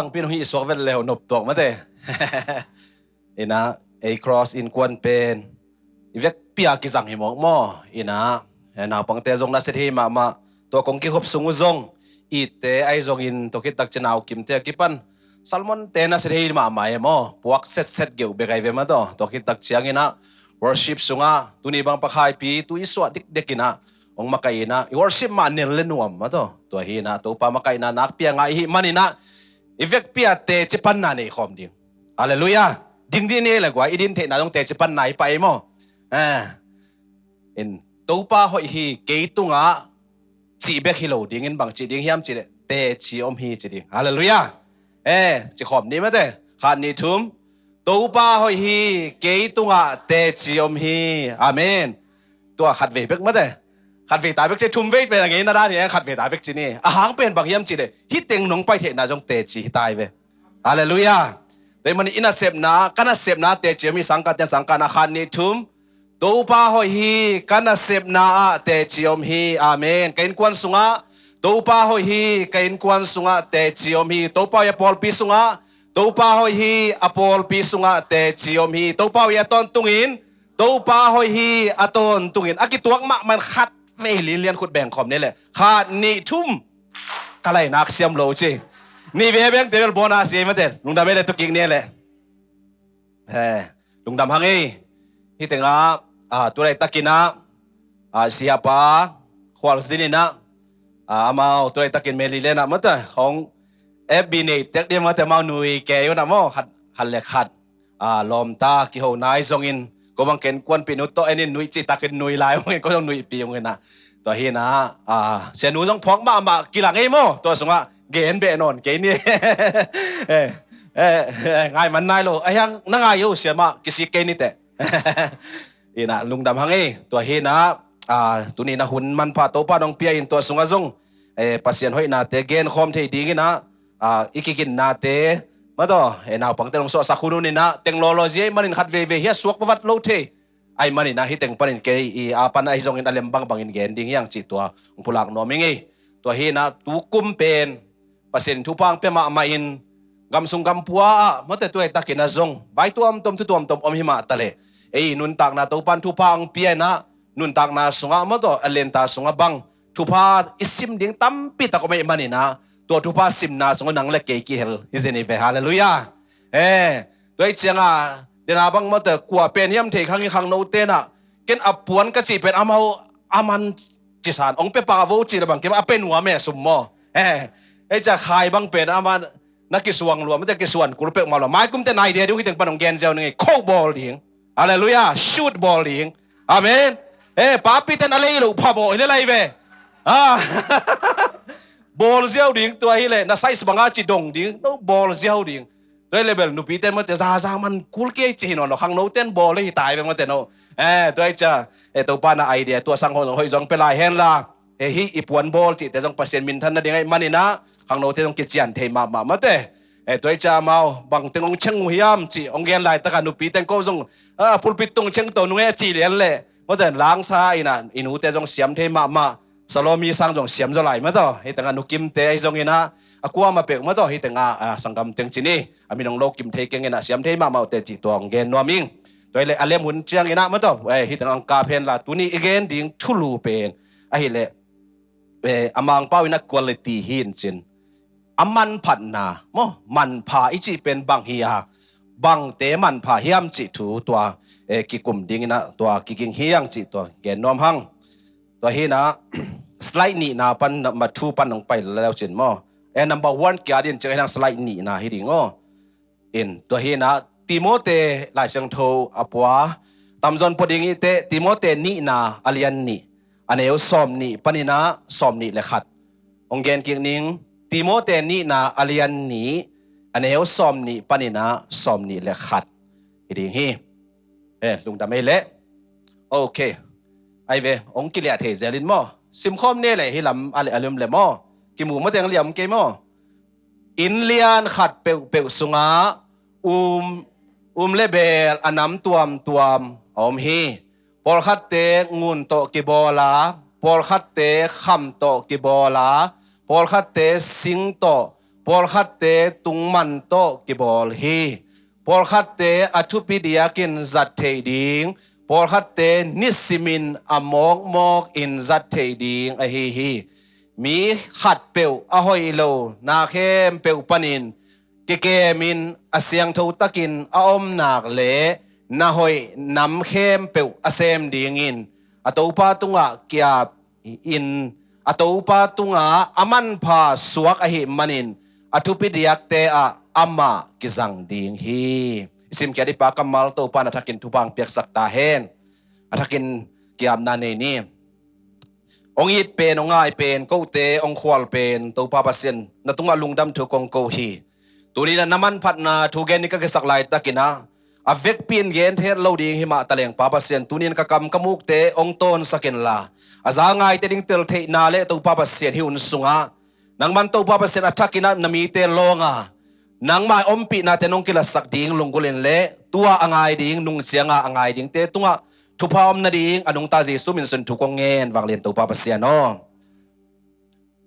ang pinuhi iswak vel leho nop tok mate ina a cross in kwan pen ivek pia ki zang himong mo ina na pang te zong na set hi ma to kong ki hop sungu zong ite ai zong in to ki tak chenau kim te kipan salmon te na set hi ma mo puak set geu be gai ve ma to ki tak chiang ina worship sunga tuni bang pakhai pi tu iswa dik dekina ong makaina worship ma nel lenuam ma to hi na to pa makaina nak pia nga hi manina ivek pia te chipan na nei khom ding hallelujah ding din ne la kwa idin the na dong te chipan nai pai mo in to pa hoi hi ke tunga chi bek hilo ding in bang chi ding hiam chi te chi om hi chi ding hallelujah chi khom ni ma te khan ni thum to pa hoi hi ke tunga te chi om hi amen tua khat ve bek ma te khát về tại biết chơi thum về là nghe nó ra thì khát về tại biết chỉ nè hàng bên bằng hiếm chỉ để hít tiếng nông bay thế nào trong tệ chỉ tai về hallelujah để mình ina sep na kana sep na tệ chỉ mi sang ka na khan ni thum to pa hoi hi kana sep na tệ chỉ om hi amen kain kwan sunga to pa hoi hi kain kwan sunga tệ chỉ om hi to pa ya pol pi sunga to pa hoi hi apol pi sunga tệ chỉ om hi to pa ya ton tungin to pa hoi hi aton tungin akituak ma man khatไม่เลียนขุดแบ่งขอมนี่แหละขาดนี่ทุ่มกะไรนักเสียมโลจีนี่เบี้ยแบงเตลโบนัสเองมาเถอะลุงดำไม่ได้ตุกิงเนี่ยแหละลุงดำฮังเอ้ที่แต่งตัวไรตะกินะsiapaควอลซินี่นะมาตัวไรตะกินเมลีเลนะมาเถอะของเอฟบีนี่เด็กเดียวมาเถอะมาหนุ่ยแกอยู่นะมั้งขัดเล็กขัดลมตากิโหนายทรงอินก็บางเกินกวนปีนุตโตเอ็นนุยจิตากินนุยลายมันก็ต้องนุยปีมันนะตัวเฮนะเสียนุต้องพกมากีฬาไงโม่ตัวสงะเกนเบนอนเกนนี่ง่ายมันนายโลไอ้ยังนั่งอายุเสียมากิสิเกนนี่แต่อีน่ะลุงดำฮังเอตัวเฮนะตัวนี้นะหุ่นมันพาโตป้าน้องเปียอินตัวสงะซงปัสเซียนห้อยนาเตเกนคอมเทดีกินะอีกินนาเตมาต่อนาปังเตลงโซสักคนนี่นะเทคโนโลยีมันขัดเวเฮียสวกประวัติโลเทไอ้มันนี่นะฮิตเต็งปันเกยปันไอ้จงอินอเลมบังบังอินเกนดิ้งยังจิตตัวองค์พลังนอมิงตัวเฮนะตุกุมเป็นเปอร์เซ็นต์ทุพังเปมาอินกำสุงกำปัวมาแต่ตัวไอ้ตะกินนะจงใบตัวอมตมอมหิมะตะเลนุนตักนะตัวปันทุพังเปียนะนุนตักนะสงะมาตัวอเลนตาสงะบังทุพาอิสิมดิ้งตั้มปิตะก็ไม่มันนี่นะตัวทุพาสิมนาสงนังเล็กเกี่ยลอิเซนิเฟฮาเลลูยาตัวไอ้เจียงเดี๋ยวนาบังมาแต่กลัวเป็นย่ำเทขังโนเตนะเกินอับปวนก็จีเป็นอามันจิสานองเปปากาวูจีระบังเก็บอาเป็นหัวแม่สมมอไอ้จะขายบังเป็นอามันนักกิสวงรวมไม่ใช่กิสวนกูรู้เป็นมาหรอไม้กุ้มแต่นายเดียดูที่ถึงปนองแกนเจ้าหนึ่งโคบอลดิงฮาเลลูยาชูดบอลดิงอาเมนป้าปีเต้นอะไรลูกพ่อบอกอะไรเว้บอลเจ้าดิ่งตัวนี้เลยน่าใส่สบังอาจิดงดิ่งนู้บอลเจ้าดิ่งด้วยเลเวลนูปีเต้นมันจะซามันคูลเกย์จีนเนาะข้างโน้ตเต้นบอลเลยตายไปมันเต้นเนาะตัวไอ้จ้าตัวป้าน่าไอเดียตัวสังหงหอยจงเป็นลายแฮนล่ะฮีอีปวนบอลจีแต่จงเปอร์เซ็นต์มินทันนั่นยังไงมันนี่นะข้างโน้ตเต้นจงกิจยันเทมาเต้ตัวไอ้จ้ามาบังเต้นองเชิงหุยามจีองเกนลายตะกันนูปีเต้นก็จงพูดปิดตรงเชิงตัวนุ่งจีเลียนเลยมันเต้นล้างซาอินะอินูเต้นจงเสียมเทมาสโลมีสังจงเสียมจะไหลมาต่อให้แต่งานุกิมเตะจงอินะกูว่ามาเปกมาต่อให้แต่งสังกัมเต็งจีนี่มีน้องโลกิมเทเก่งอินะเสียมเทมาเตจิตัวองเกนนัวมิงตัวเลยอเลมุนเจียงอินะมาต่อให้แต่งอังกาเพนละตัวนี้อีเกนดิ่งทุลูเป็นไอ้เละอามังเป้าอินะคุณภาพหินจินอามันผัดนาโมมันผ่าอิจิเป็นบางเฮียบางเตมันผ่าเฮียมจิถูตัวกิกุมดิ่งอินะตัวกิกิงเฮียงจิตัวเกนนอมหังตัวเฮนะสไลด์นี่นะปันมาทูปันลงไปแล้วเช่นมั้งnumber one แกเดียนเจอให้ทางสไลด์นี่นะฮิดิงอ๋ตัวเฮนะติโมเตหลายเสียงโทอัปวะตามจนพอดีงี้เตติโมเตนี่นะอาลียนนี่อันนี้สอมนี่ปันนี่นะสอมนี่เลยขัดองเกนเกียงนิงติโมเตนี่นะอาลียนนี่อันนี้สอมนี่ปันนี่นะสอมนี่เลยขัดฮิดิงฮีลุงดำไม่เละโอเคไอเวองกิเลสเทเซลินมั้งซิมคอมเนี่ยเลยฮิลำอะไรอารมณ์เลยมั้งกิมูมาแต่งเหลี่ยมเกมั้งอินเลียนขัดเปวสุงาเลเบลอันน้ำตัวมอมฮีพอลขัดเตงุนโตกิบอลาพอลขัดเตคำโตกิบอลาพอลขัดเตสิงโตพ Paul khatte tungman to kibol hi Paul khatte athupi diakin zat thei ding Paul khatte nisimin amok mok in zat thei ding a hi mi khat peu a hoi lo na khem peu panin ke min asyang tho takin a om nak le na hoi nam khem peu asem ding in atopa tunga kya in atopa tunga aman pha suak a hi manin athupi diak te a ama kizang ding hi isim kya di pa kamal to pa na thakin tubang piak sakta hen athakin kiam na ne ni ong it pen ong ai pen ko te ong khwal pen to pa pasien na tunga lungdam thu kong ko hi tuni na naman phat na thu gen ni ka sak lai takina avek pin gen the lo ding hi ma taleng pa pasien tunin ka kam kamuk te ong ton sakin la aza ngai te ding tel the na le to pa pasien hi un sunga nang man to pa pasien athakina nami te longa nang mai ompi na te nong kila sak ding lunggulen le tua angai ding nung chianga angai ding te tunga thupa om na ding anung ta jesu min sun thu kong ngen wang len to pa pasien no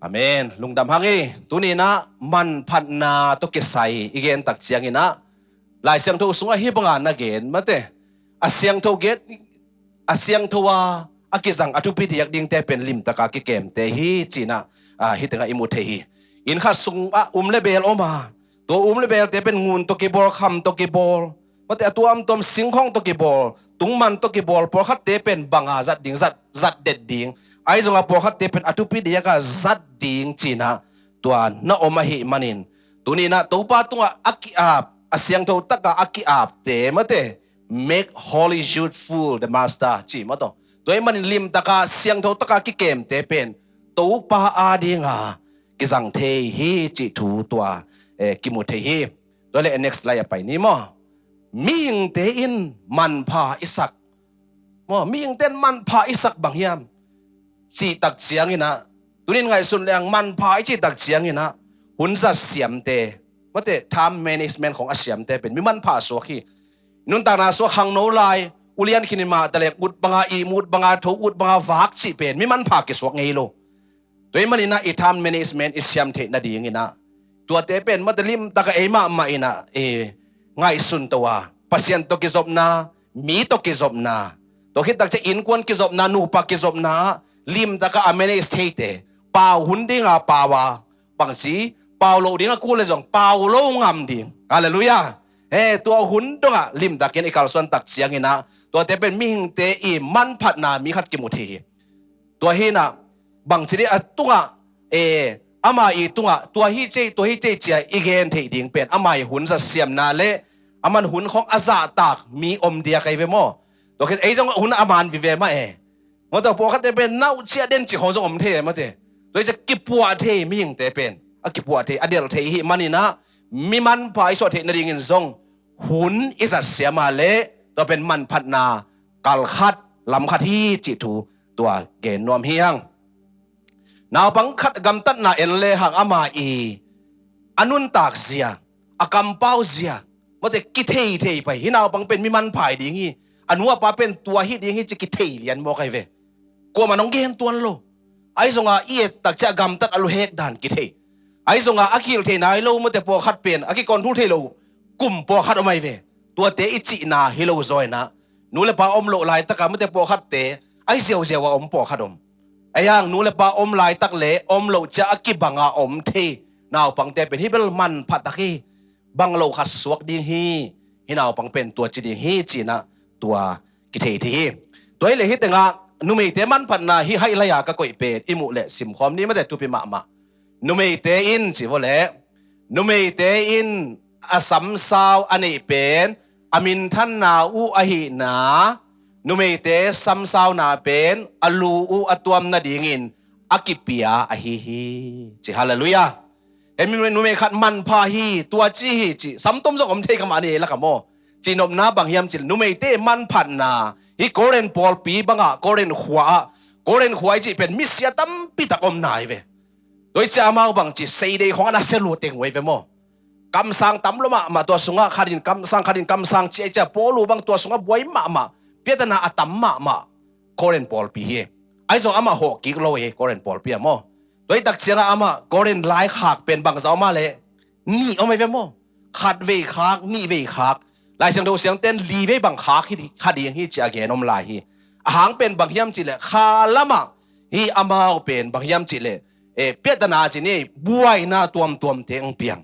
amen lungdam hangi tuni na man phat na to kisai igen tak chiang ina lai siang tho sunga hi banga na gen mate asyang tho get asyang tho wa akizang atupi diak ding te pen lim taka ki kem te hi china hi tenga imu the hi in kha sung lebel oma to lebel te pen ngun to ki bol kham to ki bol mate atuam tom singkhong to ki bol tungman to ki bol por khat te pen banga zat ding zat det ding ai zonga por khat te pen atupi diak ka zat ding china tuan na oma hi manin tuni na topa tunga aki ap asyang tho taka aki ap te mate make holy youthful the master chi mato toy manin lim taka syang tho taka ki kem te pen topa adinga kizang the hi chi thu tua kimu the hi dole next slide pai ni mo ming te in man pha isak mo ming ten man pha isak bang hiam chi tak chiang ina tunin ngai sun leang man pha chi tak chiang ina hun sa siam te mate time managementของอาเซียมte pen mi man pha so khi nun ta na so hang no lai ulian khin ma tale ut banga i mut banga tho ut banga wak chi pen mi man pha ke so ngei lo toy manina i time management is siam the na ding ina tua te pen matalim ta ka ema ma ina ngai sun towa pasien to ki zop na mi to ki zop na to khit tak che in kwan ki zop na nu pa ki zop na lim ta ka amene state pa hundinga pawa bangsi Paulo dinga kule jong Paulo ngam ding hallelujah tua hun donga lim da ken ikal son tak chiang ina tua te pen ming te I man phat na mi khat ki mu thi tua hi na bang chiri atunga ama I tunga tua hi che chia igen the ding pen ama I hun sa siam na le aman hun khong aza tak mi om dia kai ve mo to ken ei jong hun aman vi ve ma mo to po khat te pen nau chia den chi khong jong om the ma te to je ki puwa the ming te pen akipua the adel the hi manina mi man pai so the na ring in zong hun is a siama le to pen man phat na kal khat lam khat hi chi thu tua gen nom hiang naw bang khat gam tat na en le hang ama I anun tak zia akam pau zia mote ki thei pai hinaw bang pen mi man pai ding hi anua pa pen tua hi ding hi chi ki thei lian mo kai ve ko manong gen tuan lo ai zonga I tak cha gam tat alu hek dan ki thei ai zonga akil the nai lo mate po khat pen aki kon thu the lo kum po khat omai ve tua te ichi na hilo zoi na nu le pa om lo lai taka mate po khat te ai zeu wa om po khat om ayang nu le pa om lai tak le om lo cha aki banga om the naw pang te pen hibel man phataki bang lo khat suak ding hi hinaw pang pen tua chi ding hi chi na tua ki the thi toy le hi tenga nu me te man phat na hi hai la ya ka koi pe imu le sim khom ni mate tu pi ma numei te in chi vole numei te in asam sao anei pen amin than na u ahi na numei te sam sao na pen alu u atuam na dingin akipia ahi hi chi hallelujah emin numei khat man pha hi tua chi hi chi samtom jong om thei kam ani la kamo chi nom na bang hiam chi numei te man phan na hi koren pol pi banga koren khwa chi pen misya tam pi tak om nai ve doi cha mau bang chi sei dei khong ana selu teng wei ve mo kam sang tam lo ma to sunga kharin kam sang chi cha polu bang to sunga boi ma pietana atam ma koren pol pi hi ai zo ama ho ki lo e koren pol pi mo doi tak chianga ama koren lai khak pen bang zo ma le นี่เอาไม่เว้โมขัดเวคักนี่เวคักลายเสียงดูเสียงเต้นลีเวบังคักที่ขัดยังฮีจะเกนอมลายฮีหางเป็นบางยามจิเลคาละมะฮีอามาเป็นบางยามจิเลเปียตนาจินี่บวยนาตัวมเตียงเปียง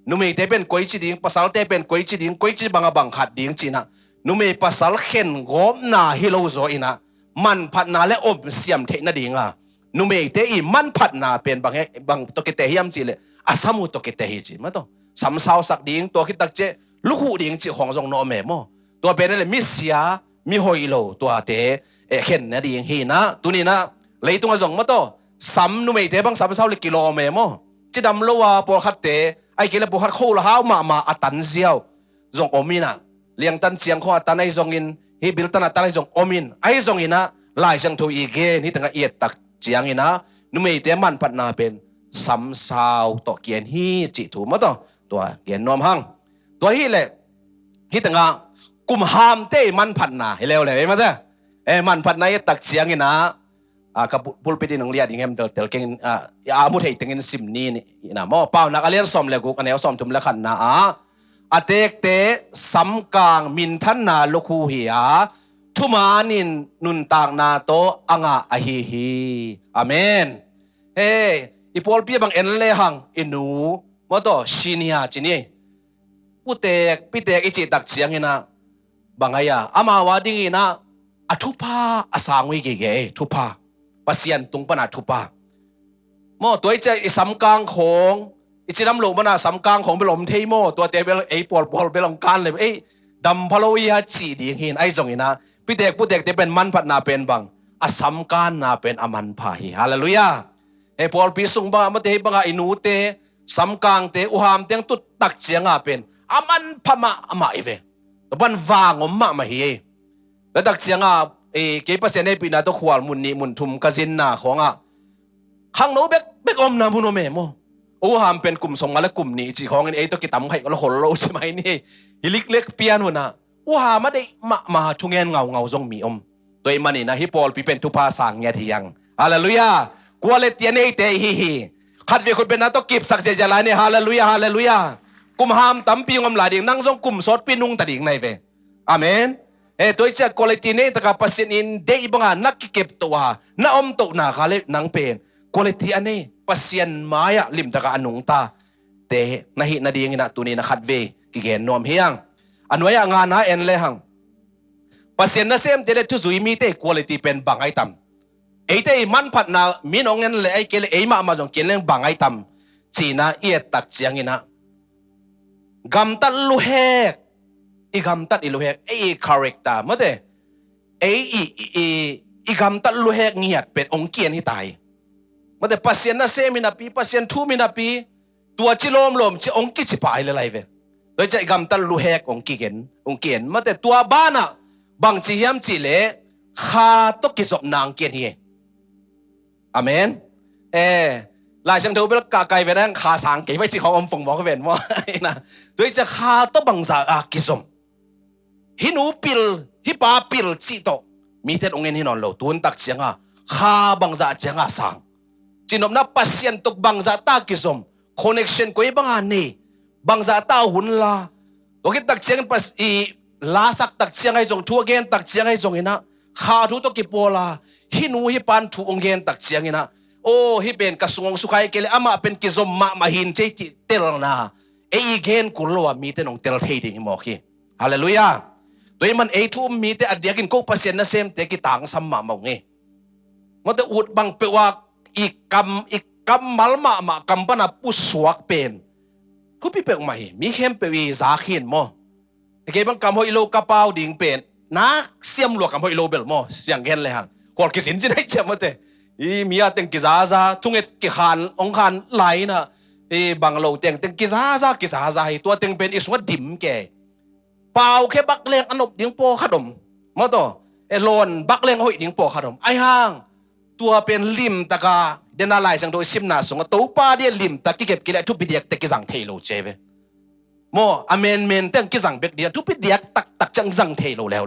นุ่มเตเป็นก๋วยจีดิงภาษาเตเป็นก๋วยจีดิงก๋วยจีบังขัดดิงจีนะนุ่มภาษาเข็นกบนาฮิโลโซอินะมันพัดนาและอมเสียมเทนดิงอ่ะนุ่มเตอีมันพัดนาเป็นบางตัวเกตเฮียมจิเลอาสามุตัวเกตเฮีจิมาตัวสำสาวสักดิงตัวคิดตักเจลูกหูดิงจีของทรงโนเมโมตัวเป็นอะไรมิเสียมิหอยโลตัวเตเข็นนะดิงฮีนะตัวนี้นะเลยตัวทรงมาตัวสำนุ่มเตบังสำสาวลิกิโลเมโมจีดำโลวาปวดขัดเตไอ้เกล้าปวดขัดคู่ละหาวมาอัตันเซียวทรงอมินะเลี้ยงตันเชียงข้อตันไอ้ทรงอินฮิบิลตันตันไอ้ทรงอมินไอ้ทรงอินะลายเชียงทูอีเกนี่ตั้งเอียดตักเจียงอินะนุ่มเตมันปัดนาเป็นสำสาวตอกเกียนฮีจิถูมาตัวเกียนนอมหังตัวฮีเลยฮีตั้งกุมหามเตมันพัดนาให้เร็วเลยมาเถอะมันพัดนาตักเชียงอินะกับพูดไปที่หนังเรียนอย่างเงี้ยมันเตลเก่งมุดให้ถึงเงินสิมนี่นะมอเปล่านักเรียนสอมเลยกูกันแล้วสอมทุ่มแล้วขันนะอาเตกเตสัมกางมินทันนาลูคูเหียทุมานินนุนต่างนาโตอ่างอะฮีฮีอาเมนอีพอลพี่บังเอ็นเลยหังอินูมอโตชินียจินี่พูดเตกพี่เตกอิจิตักเชียงนะบังไงอามาวาดิ้งนะอทุพาอสางวิเกเกทุพาปัสยันตุงปนาทุปาโมตัวไอ้เจ้าสำกางของไอ้เจ้าดำหลงปนาสำกางของไปหลมเทโมตัวเตะไปไอ้ปอลไปลงการเลยไอ้ดำพะโลวิฮาจีดีเห็นไอ้ส่งอินะพี่เด็กผู้เด็กเตเป็นมันพัดนาเป็นบังอสำการนาเป็นอมันพาฮีฮาเลลูยาไอ้ปอลปีสุงบังมาเตะบังไอ้นูเตสำกางเตอุหามเตียงตุดตักเจียงเป็นอมันพมาอมาอีเวตัวบันวางอมมาฮีแล้วตักเจียงเก็บเปอร์เซ็นต์ในปีนั้นต้องขวานมุนนี่มุนทุมกระสินหน้าของข้างโน้เบกอมนามุนโอเมโมโอ้หามเป็นกลุ่มส่งมาและกลุ่มนี้จีของตัวกิตำให้ก็ละคนเราใช่ไหมนี่ฮิลิกเล็กเปียนวนะโอ้หามาได้มาทุงเงินเงาทรงมีตัวมันนี่นะฮิปอลปีเป็นทุพาสังเงียทียังฮาเลลูยากลัวเลยเตียนเอเตฮีขัดเวคนเป็นนั้นต้องเก็บสักเจจลายเนี่ยฮาเลลูยากลุ่มหามตั้มปีงมหลายดิ่งนั่งทรงกลุ่มสดปีนุ่งตะดิ่งในเวอาเมนตัวเจ้าคุณลิตีนี่ตะกับปัสยินเดียบังนักเก็บตัวน้าอมตุนาคาเลนังเป็นคุณลิตีอันนี้ปัสยันมายะลิมตะกับอนุงตาเตะนาฮินาดีงินะตัวนี้นะขัดเวกิเกนนอมเฮียงอันไว้งานนะเอ็นเลยหังปัสยันนะเซมเตเลทุจุยมีเตคุณลิตีเป็นบางไอตัมเตมันพัดนามีน้องเงินเลยไอเกลมาจงเกลเลงบางไอตัมจีน่าเอียตักเจียงินะกำตัดลุเฮกอีกำตัดอีลูเฮกคาแรคเตอร์มาเด้อีกำตัดลูเฮกเงียดเป็นองค์เกียนที่ตายมาเด้ปัสยันน่ะเซมินาปีปัสยันทูมินาปีตัวจิลมจิองค์กิจิปายเลยเว้ยโดยจะอีกำตัดลูเฮกองค์เกียนมาเด้ตัวบ้านะบางจียมจิเลข้าตกิจบนางเกียนเฮอเมนลายเชิงเทวเปลกาไก่ไปนั่งขาสางเก๋ไว้จีของอมฝงบอกเขาเป็นว่านะโดยจะข้าตบังซากิจมฮินูปิลฮิปาปิลจีโตมีเท็ดองเงินฮินอนโลตุนตักเชียงข้าบังซาเชียงสังจีนอมนับปัสยันตกบังซาตากิจมคอนเนคชั่นก็ยังบังอันนี้บังซาตาหุ่นละโอเคตักเชียงปัสลาสักตักเชียงให้จงทัวเกนตักเชียงให้จงอินะข้าทุตกิปโอลาฮินูฮิปันทุองเงินตักเชียงอินะโอ้ฮิเป็นกระทรวงสุขัยเกลอามาเป็นกิจมมาหินเจจิเตลนาเกนกุลวามีแต่นองเตลเทดิงหมอกฮีฮาเลลูยาตัวมันทุ่มมีแต่อดียกินก็เปอร์เซ็นต์นะเซมแต่กิต่างสัมมาเมาเงี้ยมันแต่อุดบังเปว่าอีกกำมัลมากำปนาปุสวกเป็นผู้พิเปกใหม่มีเข้มเปวีสาขินโมไอ้เก็บังกำหอยโลกระเป๋าดิ่งเป็นนักเสียมหลวกกำหอยโลเบลโมเสียงเห็นเลยฮะกอดกิสินจะได้เชื่อมั้งแต่มีอะไรกิซาซาทุ่งเอ็ดกิขานองคานไหลนะบังโลเต็งกิซาซาตัวเต็งเป็นอิสวดดิมแกเปล่าแค่บักเลงอันบดิ้งโปขดมมาต่อโลนบักเลงหอยดิ้งโปขดมไอ้ห่างตัวเป็นลิมตะกาเดนอะไรสังโดยซิมนาสงตัวป้าเดียลิมตะกิเก็บกิเลทุบปีเดียกตะกิสังเทโลเจเวโมอเมนเต็งกิสังเบกเดียทุบปีเดียกตักจังสังเทโลแล้ว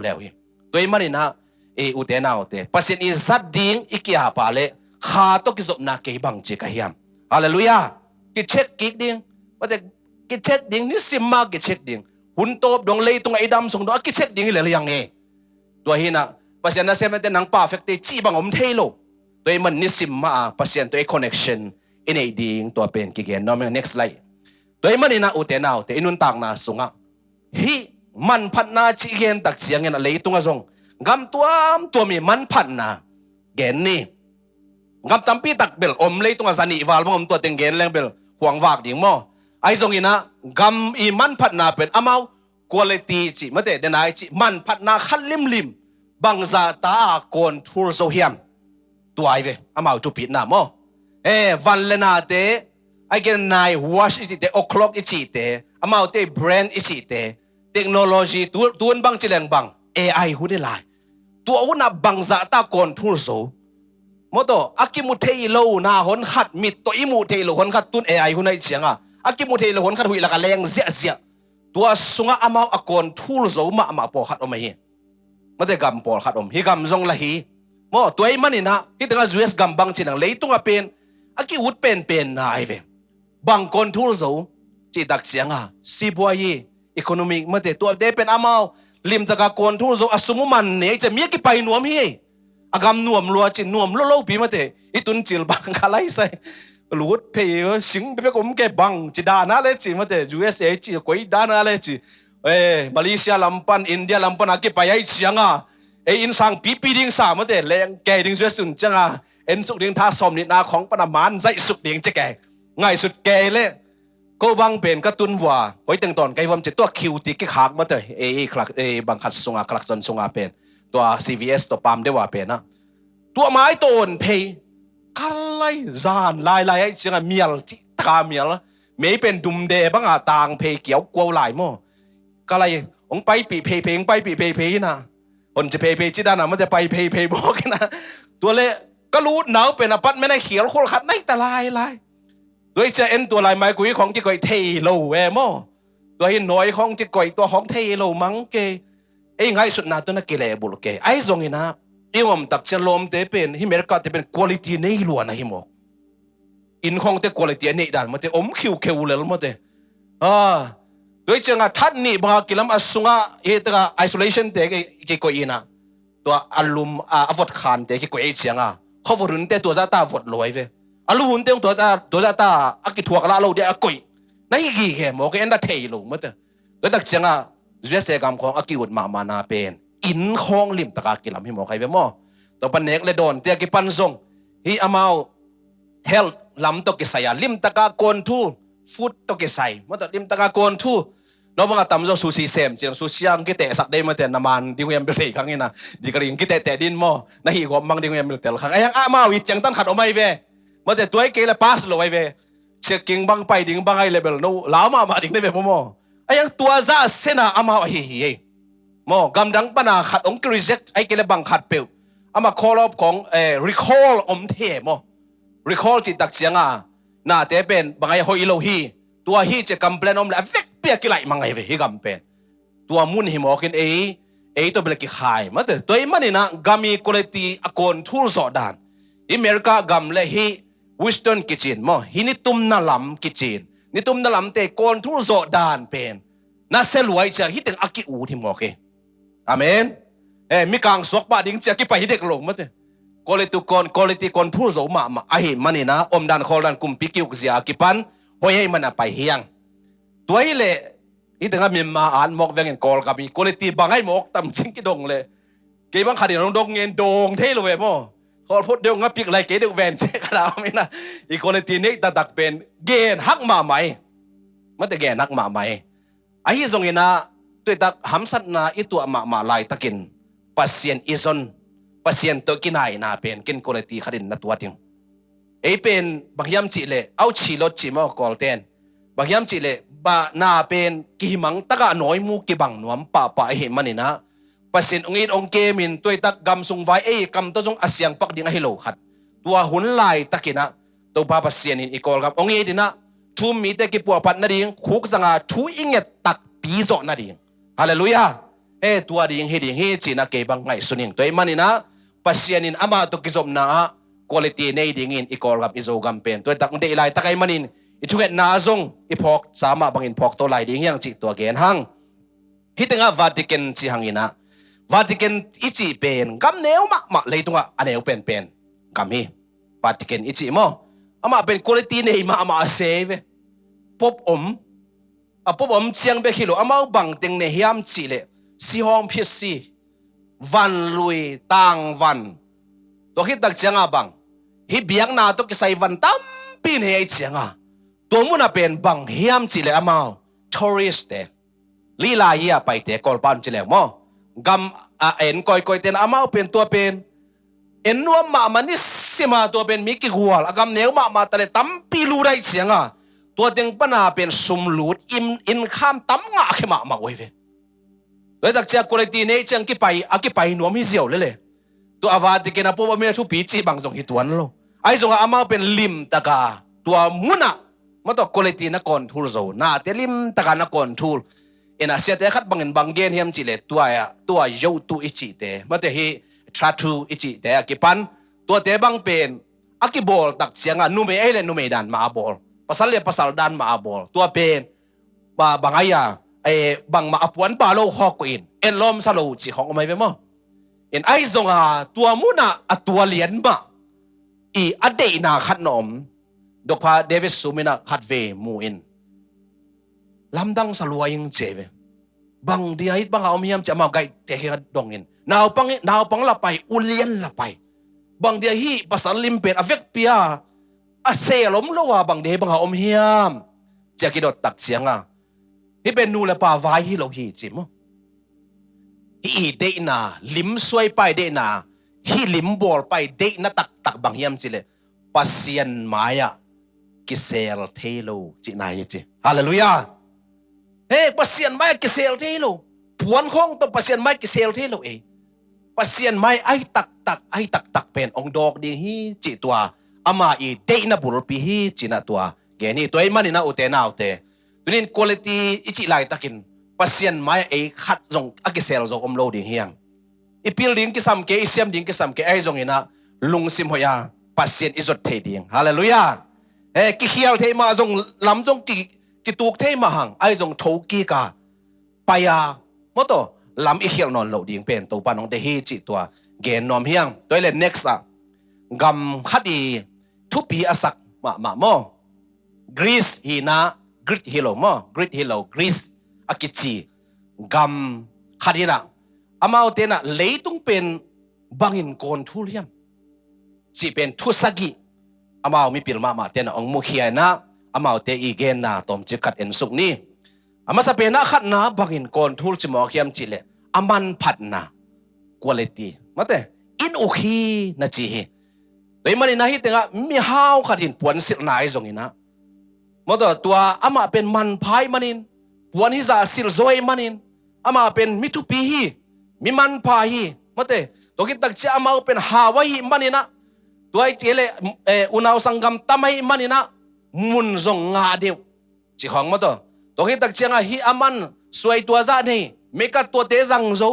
ตัวมันนี่นะอุเทนาอุเทปัสยันอิสัดดิ้งอิกิอาปาเลข้าตกิจบนาเกบังเจกะเฮียมฮาเลลูยากิเช็คกิกดิ้งว่าแต่ กิเช็คดิ่งนี่ซิมมากิเช็คดิ่งหุ่นโตบดงเลยตรงไอ้ดำส่งดอกกิเช็คดิ่งเลยยังไงตัวหินะปัจจัยนั้นเสียมันเป็นหนังป่าเฟกต์จีบังอมเทโลตัวมันนิสิมมาปัจจัยตัวคอนเนคชั่นอินไอดิ่งตัวเป็นกิเกนน้องมัน next slide ตัวมันนี่นะอุเทนเอาแต่อินุนต่างนะสุงะฮีมันพันนาจีเกนตักเสียงเงินเลยตรงอ่ะส่งกำตัวมีมันพันนาเกนนี่กำตั้มปีตักเบลอมเลยตรงอ่ะสันนิวาลบังอมตัวเต็งเกนแรงเบลห่วงวากดิ่งมั้งไอ้ส่งอินะกำอีมันพันนาเป็นอามาquality จีมาแต่เดนไอจีมันพัดนาขัดลิมบังซาตาโกนทูร์โซเฮียมตัวไอเวอามาจุปิดน้ำมั้งวันเลนาเตไอเกนไนวอชอิจิเตโอคล็อกอิจิเตอามาเตแบรนด์อิจิเตเทคโนโลยีตัวนบังจิเลงบัง AI หุ่นได้ตัวหุ่นนับบังซาตาโกนทูร์โซมอโตอากิมุเทยโลนาหนขัดมิดตัวอิมุเทยโลหนขัดตุน AI หุ่นได้เฉียงอากิมุเทยโลหนขัดหุ่ยละกันแรงเสียตัวสุงะอามาอากอนทูลโซมาปอขัดอมฮีมาแต่กำปอขัดอมฮีกำซงละฮีมอตัวไอ้มันนี่นะที่ตั้งแต่ US กำบังจีนังเลยตัวเป็นอากิวุดเป็นนะไอเวบังกอนทูลโซจีดักเสียงซีบัวยีอีโคโนมิกมาแต่ตัวเดเป็นอามาลิมตะกากอนทูลโซอสมุมันเนี่ยจะมีกี่ไปนวมฮีอากำนวมลัวจีนวมโลปีมาแต่อีตุนจิลบังคาไลใส่รู้เพย์สิงไปก็ไม่เก็บบังจีดานาเลยจีมาแต่ USA จีก็อีดานาเลยจีมาเลเซียลำปันอินเดียลำปันอากิไปไอ้เชียงอินสังปีดิ่งสามมาแต่แรงแกดิ่งสุดสุดจังเอ็นสุดดิ่งท่าสมนิดนาของปนามานใจสุดดิ่งจะแกง่ายสุดแกเลยก็บังเป็นกระตุ้นว่าไว้ตั้งตอนไกวมจะตัวคิวติกขากมาแต่คลักบังคัดสงคลักจนสงเป็นตัว CVS ตัวปั๊มได้ว่าเป็นนะตัวไม้ต้นเพย์กันไล่จานไล่ไอ้เจ้าเมียลจิตาเมียลไม่เป็นดุมเดบังต่างเพย์เกี่ยวกวาวไหลมั่วกันไล่องไปปีเพย์องไปปีเพย์นะคนจะเพย์จิดานะมันจะไปเพย์บอกนะตัวเล่ก็รู้หนาวเป็นอปัตไม่ได้เขียวโคตรขัดในแต่ลายด้วยจะเอ็นตัวลายไม้กุยของที่ก่อยเทโลเวมั่วตัวเห็นน้อยของที่ก่อยตัวของเทโลมังเกไอ้ไงสุดนาตัวนักเกลบุลเกไอ้ทรงนี้นะอีวมตักเชลมเตเป็นฮิเมริกาเตเป็นคุณภาพในล้วนนะฮิโมอินของเตคุณภาพในด้านมันเตอมคิวเลยมันเตโดยจังทัดนี่บางกิลมอสุงะเอตกะ isolation เตกิโกอินะตัวอารมณ์อวดขานเตกิโกเอเชียงเขาฝรุ่นเตตัวจะตาฝดลอยเวอารมณ์เตตัวจะตาอักิทัวกละเราเดียกุยนั่นกี่เหมโอเคอันดับเทยลงมันเตโดยตักจังเจสเซกรรมของอักิวุดมานาเป็นอินของลิมตะกากิลมฮิโมใครเวมอตัวปันเนกเลดอนเตียกิปันซงฮีอามาเฮลลำตกิสายลิมตะกาโกนทูฟุตตกิสายมันตัวลิมตะกาโกนทูน้องบังตำโจซูซีเซมจีนซูซียังกิเตสักได้มาแต่นามันดิ้งยังเบลครั้งนี้นะดิกริงกิเตแต่ดินมอนะฮีกมังดิ้งยังเบลเตลครั้งไอ้ยังอามาวิจังตันขัดออกมาเวมาแต่ตัวไอ้เกลปาสโลไอเวเช็คกิ้งบังไปดิ้งบังไอเลเบลโน่ลาวมาดิ้งได้เวพมอไอ้ยังตัวซาเซนาอามาฮีมอกำดังปนาขัดองกริเซกไอ้เกลบังขัดเปิลอามา call up ของrecall เทมอ recall จิตตักเสียงน่าเตเป็นบางไอ้ฮอยโลฮีตัวฮีจะกำเพลนอมเลยเฟกเปียกิไลมังไอ้เวฮีกำเป็นตัวมุนหิมอกินตัวเบลกิขายมาแต่ตัวมันนี่นะกามีคุณภาพอากอนทูลสอดานอเมริกากำเลยฮีวิสตันกิจินมอฮีนิตุมนาลัมกิจินนิตุมนาลัมเตกอนทูลสอดานเป็นน่าเซลวยจะฮีถึงอากิอูทิมอเกอาเมนมีกางสวกบาดิ้งจะกี่ไปฮิเด็กลงมั้งเถอะคุณภาพคนทูลโซมาไอ้มันนี่นะอมดันคอลันกุมปิกิวกเสียกี่ปันหอยให้มันไปเฮียงตัวไอ้เล่อีถึงมีมาอ่านมอกเวงินกอลกับมีคุณภาพบางไอ้มอกตั้มจิงกิดงเลยเกี่ยบังขัดเดี๋ยวดงเงินดงเท่เลยมั้งเขาพูดเดี๋ยวงับปิกอะไรเกี่ยเดี๋ยวแวนเช็คเราไม่นะอีคุณภาพนี้ตัดเป็นเกณฑ์ฮักมาไหมมันแต่เกณฑ์ฮักมาไหมไอ้ทรงนี้นะตัวตักหำสัตนาอีตัวมาลายตะกินpasien izon pasien to kinai na pen kin quality kharin na tuating e pen bagyam chi le au chi lot chi mo kolten bagyam chi le ba na pen ki himang taka noi mu ki bang nuam pa he manina pasien ongit ong ke min toi tak gam sung vai kam to jong asyang pak ding a hello khat tua hun lai takina to pa pasien in ikol gam ongi dina thu mi te ki pu pat na ding khuk zanga thu inget tak pi zo na ding hallelujahตัวดิ่งเฮดิ่งเฮจีนักเก็บบังไงสุนิงตัวมันนี่นะปัศยานินอามาตุกิจมนะคุณภาพในดิ่งอินอีกอลกับอิโซกัมเป็นตัวตักเดลัยตักไอมันนิน ituget na zong ipok sama bangin pok to lai ding yang chi to gen hang hitinga Vatican chi hangina Vatican ichi pen gam neu ma leitunga aneu pen gam hi Vatican ichi mo ama pen quality nei ma save pop pop chiang be khilo ama bang teng ne hiam chi le si hong phit si van lui tang van to hit tak chianga bang hi biang na to ki sai van tam pin he chianga to muna pen bang hiam chi le ama tourist te lila ya pai te kol pan chi le mo gam en koi ten ama pen to pen en nuam ma manis sima to pen mi ki gwal agam neu ma tale tam pi lu rai chianga to ding pana pen sum lut in kham tam nga khema ma oi ve le tak cha quality nei chang ki pai nuam hi ziaw le to avati ke na po mi thu pi chi bang jong hi tuan lo ai jong ama pen lim taka to muna ma to quality na kon thul zo na te lim taka na kon thul ena sia te khat bangin banggen hiam chi le tua yo tu ichi te ma te hi tratu ichi te akipan to te bang pen akibol tak sianga nume ai le nume dan ma bol pasal dan ma bol to pen ba bangaya bang ma apuan pa lo hok in en lom sa lo chi hok mai ve mo en ai zonga tua muna atua lian ma I ade na khat nom dokpa David Sumina khat ve mu in lamdang saluaying cheve bang dia hit bang aumiam chama gai te he dong in naw pang la pai ulian la pai bang dia hi pasal limpet avek pia a selom lowa bang de bang om hiam chakidot tak chianga hi ben nu la pa vai hi lo hi chimo hi de na lim suai pai de na hi lim bol pai de na tak bang hiam chile pasien maya kisel thelo chi na ye chi hallelujah pasien mai kisel thelo puan khong to pasien mai kisel thelo pasien mai ai tak pen ong dog ding hi chi tua ama I de na bul pi hi chi na tua ge ni toy mani na ute na ute tunin quality ichi lai takin pasien mai khat jong akisel zo om lo ding hiang ipil ding ki sam ke isiam ding ki sam ke ai jong ina lungsim hoya pasien izot the ding hallelujah ki khial the ma jong lam jong ki tuk the ma hang ai jong tho ki ka paya moto lam I khial non lo ding pen to panong de hi chi tua gen nom hiang toilet next gam khadi thupi asak ma mo Greece hina grit hilo Greece akichi gam khadina amau tena leitung pen bangin kon thuliam chi pen thusagi amau mi pilma tena ong mukhiana amau te igen na tom chikat en suk ni ama sa pena khat na bangin kon thul chimo khiam chile aman phat na quality mate in ukhi na chi hi toy mani na hi tenga mi hau khatin puan sil na ai zong ina moto tua ama pen man phai manin puan hi za sil zoi manin ama pen mitu pi hi mi man pha hi mate to ki tak cha ama pen hawa hi manina tuai chele unaw sangam tamai manina mun zong nga deu chi hong moto to ki tak changa hi aman suai tua za nei meka to te zang zo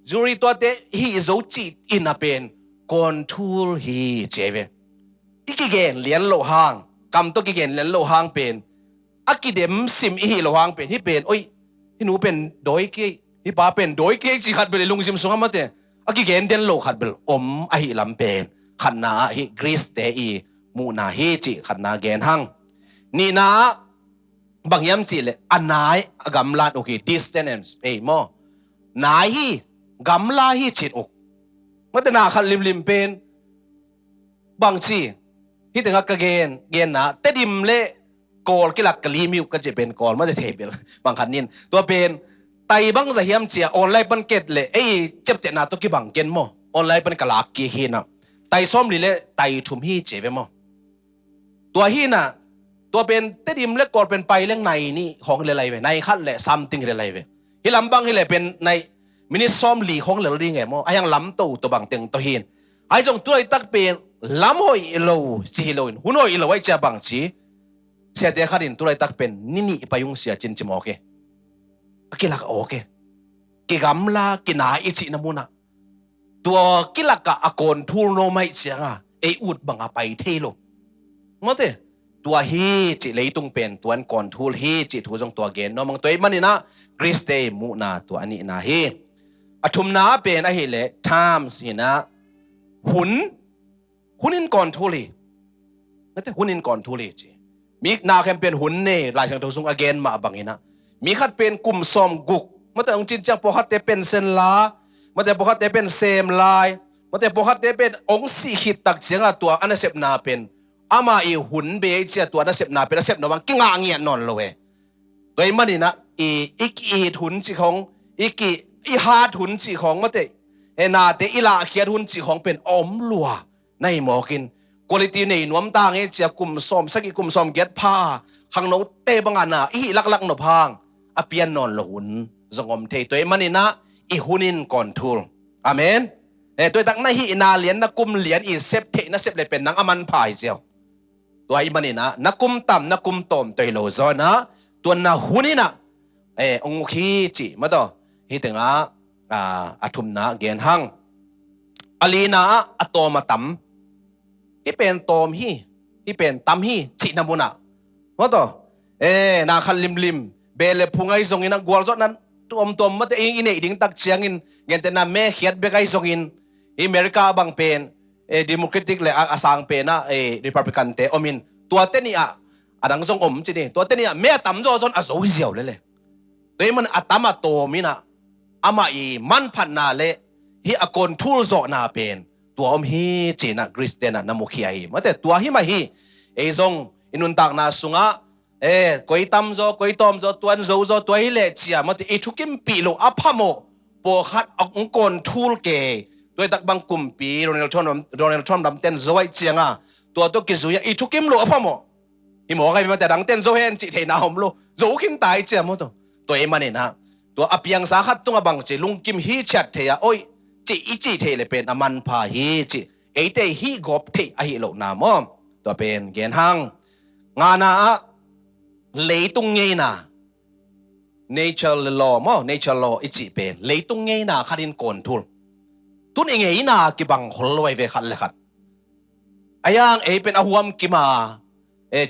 juri to te hi zo chi in a pen control hi cheve ikigen lian lo hang kam to kigen lian lo hang pen akidem sim hi lo hang pen hi pen oi hi nu pen doi ke hi pa pen doi ke chi khat bel lung sim sunga mate akigen den lo khat bel om a hi lam pen khanna hi Greece te I mu na hi chi khanna gen hang ni na bangyam chi le anai agam lat okay distance mo nai hi gamla hi chit ok mate na khat lim pen bang chi hi tenga ka gen na tedim le kol kilak kalimiu ka je pen kol ma je thebel bang khan nin to pen tai bang za hiam chia online pan ket le chep te na to ki bang ken mo online pan kalak ki hi na tai som li le tai thum hi cheve mo to hi na to pen tedim le kol pen pai leng nai ni hong le lai ve nai khat le something le lai ve hi lam bang hi le pen nai mini som li hong le ring e mo ayang lam to bang teng to hin ai jong tuai tak pen lam hoi lo chi lo in hunoi lo ai cha bang chi sia te kharin turai tak pen nini payung sia chin chimo ke akilak oke ki gamla kina ichi namuna tua kilaka akon thul no mai chianga ut banga pai thelo mote ตัวฮีจิเลยตุงเป็นตัวก่อนทูลฮีจิทูจงตัวเกณฑ์น้องมังตัวมันนี่นะกริสเตมูนาตัวอันนี้นะฮีอทุมนาเป็นอะฮิเลทามสินะหุนินก่อนทูลีนั่นแต่หุนินก่อนทูลีจีมีนาแคมเป็นหุนเน่หลายช่างทูจงอเกนมาบังอินะมีขัดเป็นกลุ่มซอมกุกมันแต่องจินจังพอขัดเตเป็นเซนลามันแต่พอขัดเตเป็นเซมลายมันแต่พอขัดเตเป็นองสีขิดตักเสียงตัวอันนั้นเสพนาเป็นอามาอีหุนเบยเจียตัวนั้นเสพนาเป็นเสพนาบังกิ้งอ่างเงียนนอนเลยโดยมันนี่นะอีกหุนจีของอีฮาทุนจีของมันแต่นาเตอีลาเขียทุนจีของเป็นอมลัวในหมอกินคุณภาพในนวมต่างเจียกุมซอมสักกุมซอมเก็ตผ้าข้างโน้ตเตบังอานาอีลักนพางอเปียนนอนหลุนจงอมเทตัวมันนี่นะอีหุนินก่อนทูลอาเมนตัวตั้งในฮีนาเหรียญนักกุมเหรียญอีเซฟเทนักเซฟเลยเป็นนักอมันพายเจียวตัวอีมันนี่นะนักกุมต่ำนักกุมตอมตัวโลซอนะตัวนาหุนินะองคีจิมาต่อฮีถึงอาทุมนาเกณฑ์หังอลีนาอโตมาต่ำที่เป็นตอมที่เป็นต่ำจินาบุนะมาต่อนาคันลิมเบลพุงไอซงอินกวลซอนั้นตัวมันแต่อินดิ่งตักเชียงอินเงินแต่นาเมเขียดเบกไอซงอินอเมริกาบางเป็นดิโมแครติกเลยอาสังเป็นนะริพับลิกันเตอมินตัวเตนี่ดังซงจีนี่ตัวเตนี่เมต่ำจนอาโซฮิเซียวเลยตัวมันอัตมาโตมินะอามาอีมันพันนาเลฮีอากอนทูลโซนาเป็นตัวฮีจีนะคริสเตียนนะมุขียมาแต่ตัวฮีมาฮีซงอินุนตักนาสุงะกอยตำโซกอยตอมโซตัวโซตัวฮีเลจียมาแต่ทุกิมปีโลอัพโมปอขัดองกอนทูลเกโดยตักบังกุมปีโรเนลทอมดำเต้นโซไอเจียงตัวกิจุยทุกิมโลอัพโมฮิโมไงมาแต่ดังเต้นโซเฮนจิเทนาหอมโลโซกิมตายเจียมตัวมันนี่นะตัวอภิยังสาหัสตัวบังจิลุงกิมฮีชัดเทียโอ้ยจิเทเลเป็นอมันพาฮีจิเตฮีกบเทอหิโลนามอมตัวเป็นเกณฑ์หังงานาเลยตุงเงนา nature law มั้ง nature law จิเป็นเลยตุงเงนาขัดินก่อนทุลตุนเงนากิบังฮอลไวเวขัดเลยขัดอายังเป็นอาหวมกิมา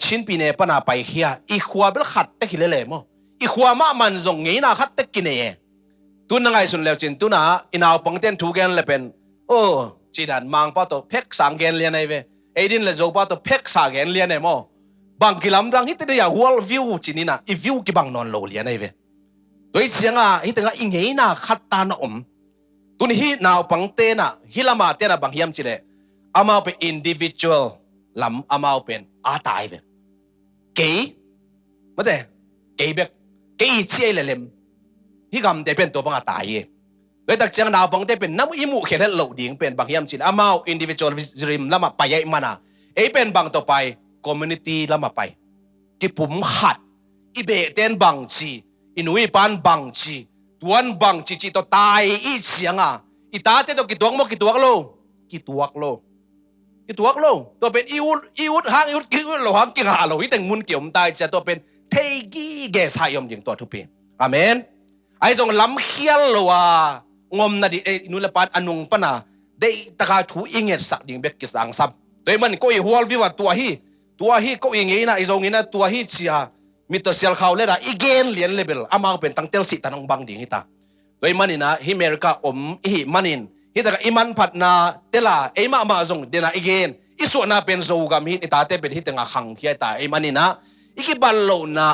ชินปีเนปนาไปเฮียอีขวาเบลขัดตะกิเลมั้งอีขวามามันจงเงนาขัดตะกินตุนนังไงสุนแล้วจินตุนะอินเอาปังเต้นทูเกนเลยเป็นโอ้จีดันมังป้าตัวเพกสังเกนเลียนไอเวดินเลยโจป้าตัวเพกสังเกนเลียนไอมั้งบางกิลำดังฮิตเดียหัววิวจินี่นะอีวิวกิบังนอนโลเลียนไอเวโดยเชียงฮิตngaอิงเงนาขัดตานะตุนฮีนาวปังเต้นะฮิลามาเต้นะบางยามจิเลอามาเป็น individual ลำอามาเป็นอาตายเวเก๋มาเด้เก๋เบกเก๋เชี่ยเลยฮิกำเตเป็นตัวบังอาตายโดยตักเชียงนาวปังเต้เป็นน้ำอิมูเขียนให้เหล่าดิ่งเป็นบางยามจินอามา individualism ละมาไปยัยมานะเป็นบางต่อไป community ละมาไปที่ผมขัดอีเบเต้นบางชีอินุยปานบางชีตัวนั้นบางชีจิตตายอีเชียงอีตาเต้ตัวกี่ตัวมั้งกี่ตัวโลตัวเป็นอีวุดหางอีวุดกิ้วโลหางกิ้งหาโลที่แต่งมุนเกี่ยวมตายจะตัวเป็นเทกี้แกสายมอย่างตัวทุกปีอาเมนไอ้ทรงล้ำเขี้ยวโลว่างมนาดีนุลปานอนุงปนาได้ตะการถูอิงเงสักดิ่งเบกกิสังซับโดยมันก็อีหัววิวัตตัวฮีก็อิงเงนะไอ้ทรงนี้นะตัวฮีเชียมิตรเซียลเขาเลยนะอีเกนเลียนเลเวลอามาเป็นตั้งเตลสิตันองบังดิ่งฮิตาโดยมันนี่นะฮิเมริกาฮิมันนินฮิตาอิมันพัดนาเตล่ามาทรงเดน่าอีเกนอีส่วนน่ะเป็นโซกามิฮิตาเตเป็นฮิตงาขังเขียตามันนี่นะอีกิบัลโลนา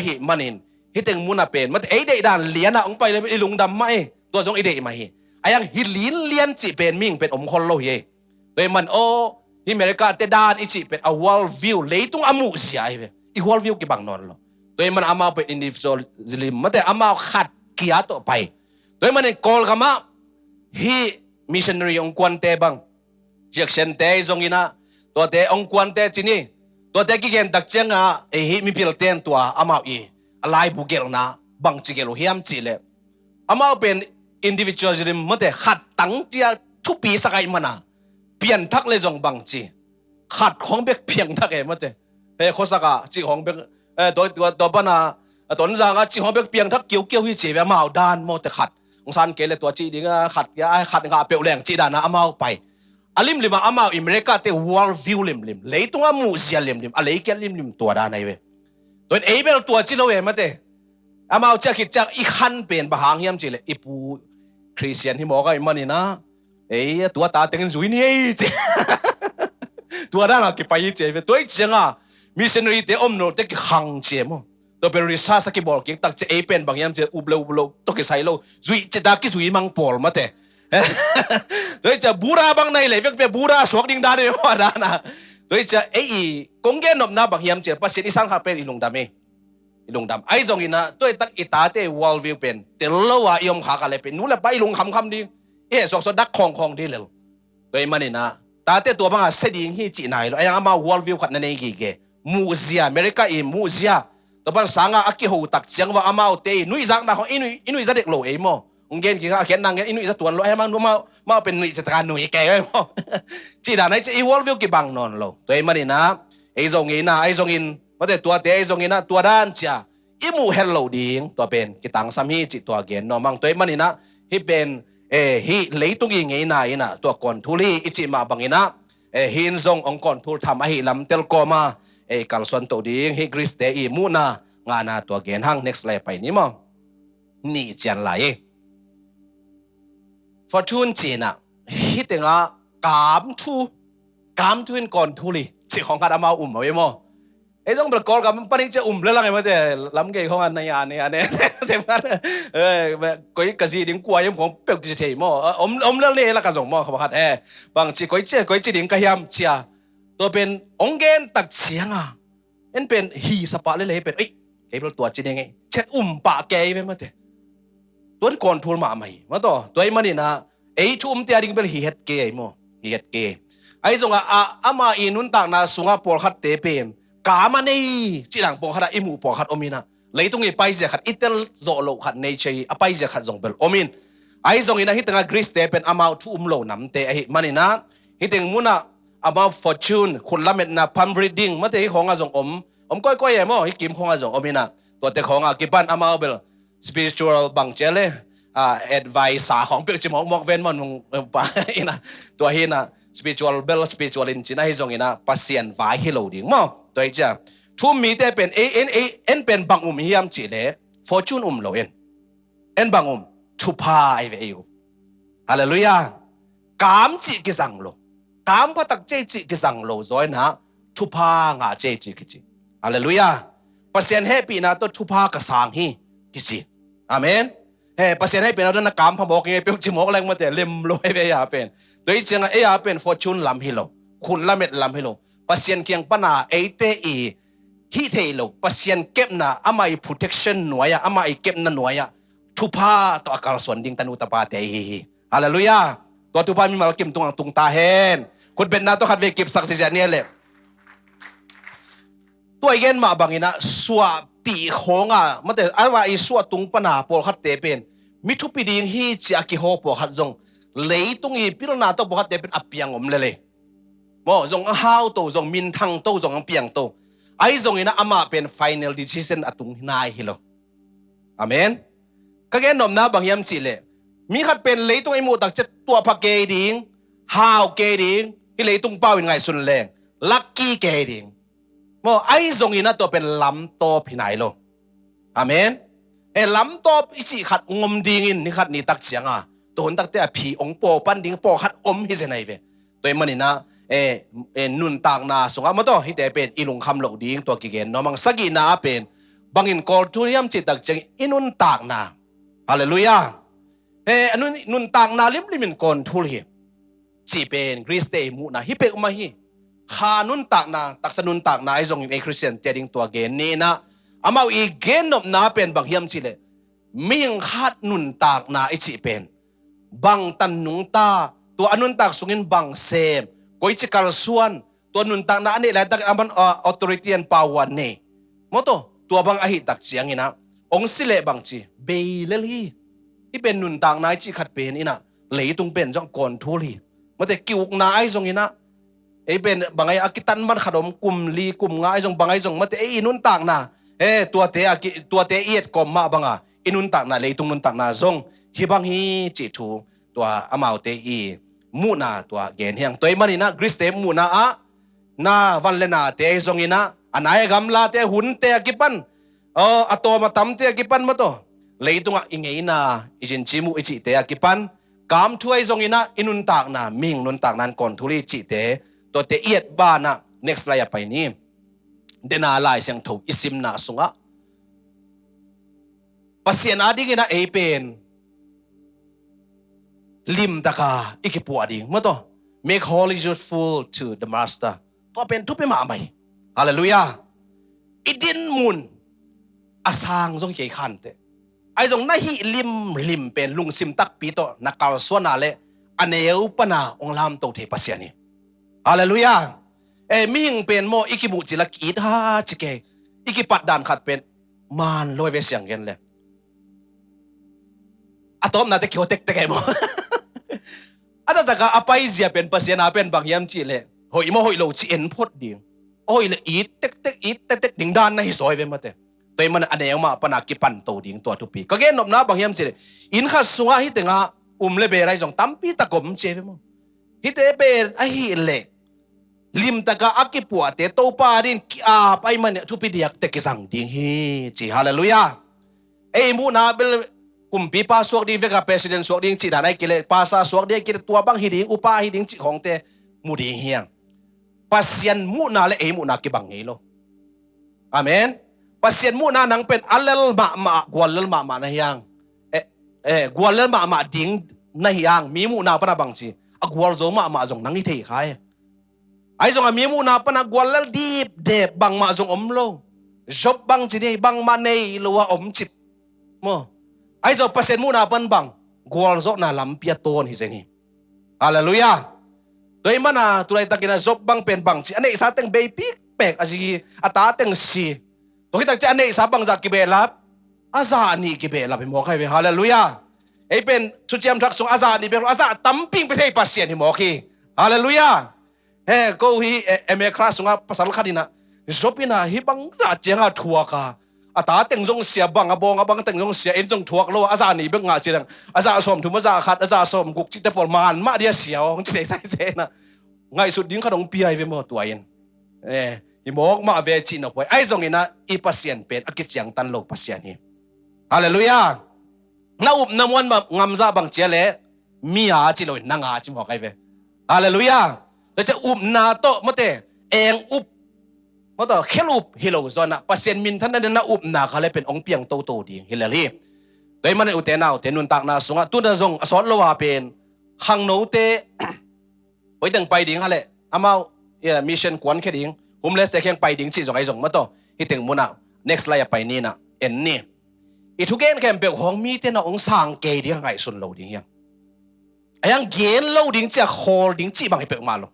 ฮิมันนินฮิตงมุนาเป็นมันเดด่านเลียนนะองไปเลยอีลุงดำไม่ตัวทรงเดมาฮิยังฮิลินเลียนจิเป็นมิ่งเป็นคนโลเยโดยมันฮิเมริกาเตดานอีจิเป็นworld view เลยตุงอามุเสียอีworld viewกิบังนอนโลโดยมันอามาเป็น individualism มันแต่อามาขัดเกียร์ต่อไปโดยมันในกอลกามาฮี missionary องควันเตบังเจ็กเซนเตยงอินะตัวเตองควันเตจินี่ตัวเตกิเกนตักเจงฮีมีพิลเตนตัวอามาอะไรบุเกลนะบังจิเกลเฮียมจิเลอามาเป็น individualism มันแต่ขัดตั้งเจียทุปีสักไอมันเปลี่ยนทักเลยจงบังจีขัดของเบกเพียงทักมันแต่โคสักจีของเบกตัวปนาตอนจางจีของเบกเปียงทักเกี่ยวที่จีแบบมาเอาด้านมอแต่ขัดองซานเกลตัวจีดิ้งขัดงาเปลวแรงจีดานะเอามาไป alim lima amao America te world view lim leitunga musia lim alei ke lim tua da nai we toin abel tua chi lo we mate amao cha khit chak I khan pen bahang hiam chi le ipu Christian hi mo ga imani na tua ta teng zui ni che tua da na ki pai che we toi chenga missionary te om no te ki khang che mo to pe risa sa ki bol ki tak che a pen bang yam che ublo to ki sai lo zui che da ki zui mang pol mate toi cha bura bang nai le vek pe bura sok ding da de wa da na toi cha kong gen nop na bang yam che pasit isang ha pe ilung dam ai zong ina toi tak ita te world view pen te lo wa yom kha ka le pen nu la pai lung kham di sok dak khong di le toi manina ta te tua bang se ding hi chi nai lo ai ama world view khat na nei gi ge muzia America muzia to ban sanga aki ho tak chiang wa amao te nui zak na ho inui za dek lo mo ngen ki ga khen nang ngen inui za tuan lo ai mang maเป็นnuiจะตาnui ke mo chi da nai che world view ki bang non lo to ai mani na ai zong ina ai zong in ma te tua te ai zong ina tua dan cha imu hello ding to pen ki tang sam hi chi to gen no mang to ai mani na hi pen hi leitung i ngei na ina to kon thuli ichi ma bangina hin zong ong kon thul tham a hi lam tel ko ma kalson to ding hi gris te I mu na nga na to gen hang next slide pai ni mo ni chian lai fortune china hi tenga kam thu in kon thuli chi khong khat amao we mo ai jong bel kol kam pani che le lang ma te lam ge khong an na ya ne te ma koi ka ji ding kwa yam khong pe ki che mo om le la ka jong mo kha khat bang chi koi chi ding ka yam chia to pen ongen tak chianga en pen hi sapa le pen ke bel tua chi ding chet pa ke we ma te ton kon thul ma mai ma to toi mani na thum te ding bel hi het ke mo hi het ke ai jong ama inun tak na sunga por khat te pen ka ma nei chi lang pong khat imu por khat omina leitung I pai je khat itel zo lo khat nei chei apai je khat jong bel omin ai jong ina hitanga gris te pen amau thum lo nam te ai mani na hiteng muna about fortune khulamet na palm reading mate hi khonga jong om koi mo hi kim khonga jong omina to te khonga kipan amau bel spiritual bang chele advice sa khong pe chi mok ven mon pa ina to hi na spiritual in china hi jong ina pasien vai hi lo ding mo toi cha thu mi te pen en pen bang hiam chi le fortune lo en bang thu pa ai ve yu hallelujah kam chi ki sang lo kam pa tak che chi ki sang lo zoi na thu pa nga che chi ki chi hallelujah pasien happy na to thu pa ka sang hi ki chi amen pasien happy na to na kam pa bok nge pe chi mok lang ma te lem lo ve ya pen toi chenga ya pen fortune lam hi lo khun lamet lam hi lo pasien kiang pana te hi thei lo pasien kep na amai protection noya amai kep na noya thupa to akal son ding tanu ta pa te hi hallelujah to tu pa mi mal kim tung ta hen khut ben na to khat ve kip sak si ja ne le to igen ma bangina suwa pi khonga mate awa I suwa tung pana por khat te pen mi thu pi ding hi chi aki ho po khat jong leitung I pil na to po khat te pen apiang le mo jong how to jong min thang to jong piang to ai jong ina ama pen final decision atung nai hi lo amen ka gen nom na bang yam chi le mi khat pen leitung I mu tak che tua pha ke ding how ke ding hi leitung pau in ngai sun leng lucky ke ding mo ai jong ina to pen lam to phinai lo amen lam to ichi khat ngom ding in ni khat ni tak chianga ton tak te phi ong po pan ding po khat om hi je nai ve toy manina nun tak na sunga mo to hi te pen ilung kham lo ding to ki gen no mang sagi na pen bangin kol turiam chi tak cheng inun tak na hallelujah anun nun tak na lim kon thul hi chi pen griste mu na hi pe ma hi kha nun tak na taksanun tak na ai jong in Christian te ding to gen ni na amau I gen nop na pen bang hiam chi le ming khat nun tak na I chi pen bang tan nung ta to anun tak sungin bang sem koi chi kal suan to nun tak na ani la tak aman authority and power ne moto to bang ahi tak chiang ina ong sile bang chi beilel hi I pen nun tak na chi khat pen ina leitung pen jong kon thul hi mote kiuk na ai jong ina ben bangay akitan man khadom kum li kum nga ai jong bangay jong mate inun tak na tua te iet kom ma banga inun tak na leitung nun tak na jong hibang hi chi thu tua amau te มูนาตัวเกนเฮียงตัวมันนี่นะกริสเตมูนาอะนาวันเลนาเตซงอินะอันไหนกำลาเตหุนเตกิปันอโตมาตำเตกิปันมาโตเลยตรงอ่ะอิงเงินาอิจินจิมูอิจิเตกิปันกามช่วยซงอินะอินุนตากนามิงนุนตากนั้นก่อนทุลีจิเตตัวเตเอียดบ้านะ next ไลน์ไปนี่เดนาลายเสียงถูกอิสิมนาสุงะปัสยานาดิกินะเอเป็นลิมตะกาอีกปัวดิมาโต make holy useful to the master ตัวเป็นทุบไปมาไหมฮาเลลูยาอิดินมุนอาสางทรงเกี่ยขันเตไอทรงน่าหิลิมเป็นลุงซิมตักปีโตนักการส่วนอะไรอันเอวปนาองลามโตเทปัสยานีฮาเลลูยามิงเป็นโมอีกิบุจิลักอีดฮาจิเกอีกิปัดดานขัดเป็นมานลอยเวเสียงกันเลยอะตอมน่าจะเกี่ยวเต็กโมอาจจะกะอภัยเสียเป็นปัสยานาเป็นบางยามจิเลยหอยโมหอยโลจิเอ็นพดดิ่งหอยเลยอีดเต็กอีดเต็กดิ่งด้านในซอยเวมาเตตัวมันอันเอวมาปนากิปันโตดิ่งตัวทุปีก็เกณฑ์นบนะบางยามจิเลยอินข้าสวะฮิตงาเลเบไรจงตั้มปีตะกมเจเวโมฮิตเป็นไอฮิเลลิมตะกะอักกิปัวเตโตปาดินไปมันเนี่ยทุปีเดียกเตกิสังดิ่งฮีจีฮาเลลูยามูนาเบลกุมปีป้าสวกดีเวกับประธานสวกดีจีดานายกิเลป้าซาสวกดีกิเลตัวบังฮิดิงอุปาฮิดิงจีของเตมูดิงเฮียงปัสยันมูนาเลมูนากิบังเฮโลอาเมนปัสยันมูนานังเป็นอัลเลลมากวลเลลมานะเฮียงกวลเลลมาดิงนะเฮียงมีมูนาปนาบังจีกวลโซมาจงนังนิเทขายไอจงมีมูนาปนากวลเลลดีบเดบังมาจงอมโลจบบังจีนี่บังมาเนยลัวอมจิบโมไอ้เจ้าเปอร์เซ็นต์มูนาปันบังกวลโซนาลำเปียโตนฮิเซนีฮาเลลูยาโดยมันตัวไอ้ตะกินจบบังเป็นบังจีอันนี้สาเต็งเบย์ปีกเป็กอาจีอัตาเต็งซีตัวที่ตะจีอันนี้สาบังจากกิเบลับอาซานี่กิเบลับให้หมอใครไปฮาเลลูยาไอ้เป็นชุดเจียมทักษงอาซานี่เป็นอาซาตั้มปิ้งไปให้ปัสเซียนให้หมอคีฮาเลลูยาก็ฮีเมคลาสงภาษาละคดีนะจบนะฮิบังจะเจียงทัวกาอาตาเต็งจงเสียบังบงบังเต็งจงเสียเอ็นจงทัวกโลอาจารย์นี่เบิ่งงาจีดังอาจารย์สมถุมอาจารย์ขัดอาจารย์สมกุกจิตตะปอลมานมาเดียเสียวจิใส่เจนะไงสุดดิ้งขนมเปียเวมตัวเองฮิมอกมาเวจินอปไอจงนี่นะอีปัสเซียนเป็นอกิจยังตันโลปัสเซียนนี่ฮาเลลูยาน้าอุบน้ำวันงามซาบังเจเลมีอาจิโลนางอาจิมอกไอเวฮาเลลูยาแล้วจะอุบนาโตมะเตเองอุบมะโตเคลุบฮิโลซอนะปัสเซียนมินท่านนั้นนะอุบนาเขาเลยเป็นองเปียงโตดีฮิเลลีโดยมันอุเตนาอุเตนุนตักนาสงะตุนจงสอนโลวาเป็นขังโนเตไว้ดังไปดิ่งเขาเลยอามามิชชั่นกวนแค่ดิ่งผมเลสแต่แค่ไปดิ่งชีจงไอจงมะโตฮิถึงมุนะ next ไลน์ไปนี่นะเอ็นนี่อีทุกเกนแค่เป็นของมีเตนะองสังเกตดิ่งไงสุนโลดิ่งยังไอ้ยังเกนโลดิ่งจะโคลดิ่งจีบางให้เป็นมาโล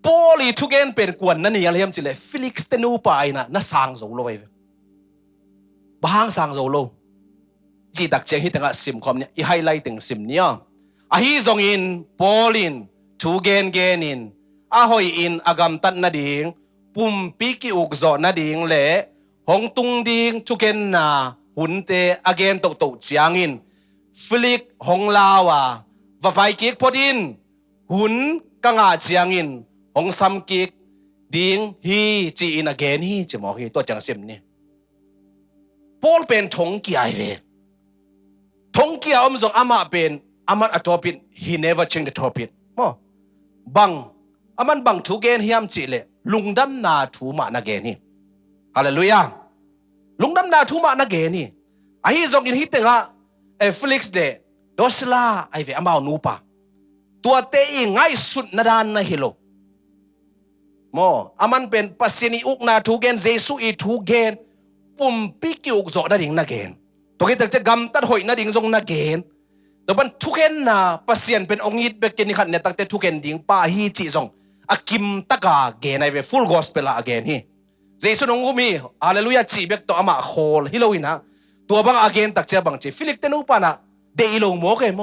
ปอลีทุกเกนเป็นกวนนั่นนี่ยังเลี้ยมจิเลฟิลิกส์เตนูไปนะสังโซโลไอบางสังโซโลจีดักเชียงฮิตงะซิมคอมเนี่ยอีไฮไลท์ถึงซิมเนี่ยอาฮิซงอินปอลินทุกเกนอินอาหอยอินอากามตัดนาดิ่งปุ่มปีกิอุกโซนาดิ่งเล่หงตุงดิ่งทุกเกนนาหุ่นเตอเกนโตเจียงอินฟิลิกหงลาวะวะไฟกิกพอดินหุ่นกังอาเจียงอินหงซัมกิกดิ่งฮีจีอินอเกนฮีจะมองฮีตัวจังซิมเนี่ยปอลเป็นทงเกียร์เวทงเกียร์อมจงอามาเป็นอามันอัตโตปิด he never change the topic มั้งบังอามันบังทุกเกนฮิมจิเลลุงดำนาทูมานาเกนี่ฮาเลลูยาลุงดำนาทูมานาเกนี่ไอ้จงอินฮิตงะฟลิกซ์เดดอสลาไอเวอามานูปาตัวเตอิงไงสุดนาดานนะฮิโลโมอามันเป็นปัสสินิอุกนาทูเกนเจสุอีทูเกนปุ่มปิกิอุกโซนาดิ่งนาเกนตัวเกนจะกำตัดหอยนาดิ่งทรงนาเกนแต่บันทุกเกนนาปัสเซียนเป็นองค์ยิดเบกินขันเนี่ยตั้งแต่ทุกเกนดิ่งป้าฮีจิทรงอากิมตะกาเกนไอเวฟูลกอสเปล่าเกนฮีเจสุนองกุมีฮาเลลูยาจีเบกตัวอามาโคลฮิโลวินะตัวบังอาเกนตักเจ้าบังจีฟิลิกเตนูปานะเดอิโลโมเกโม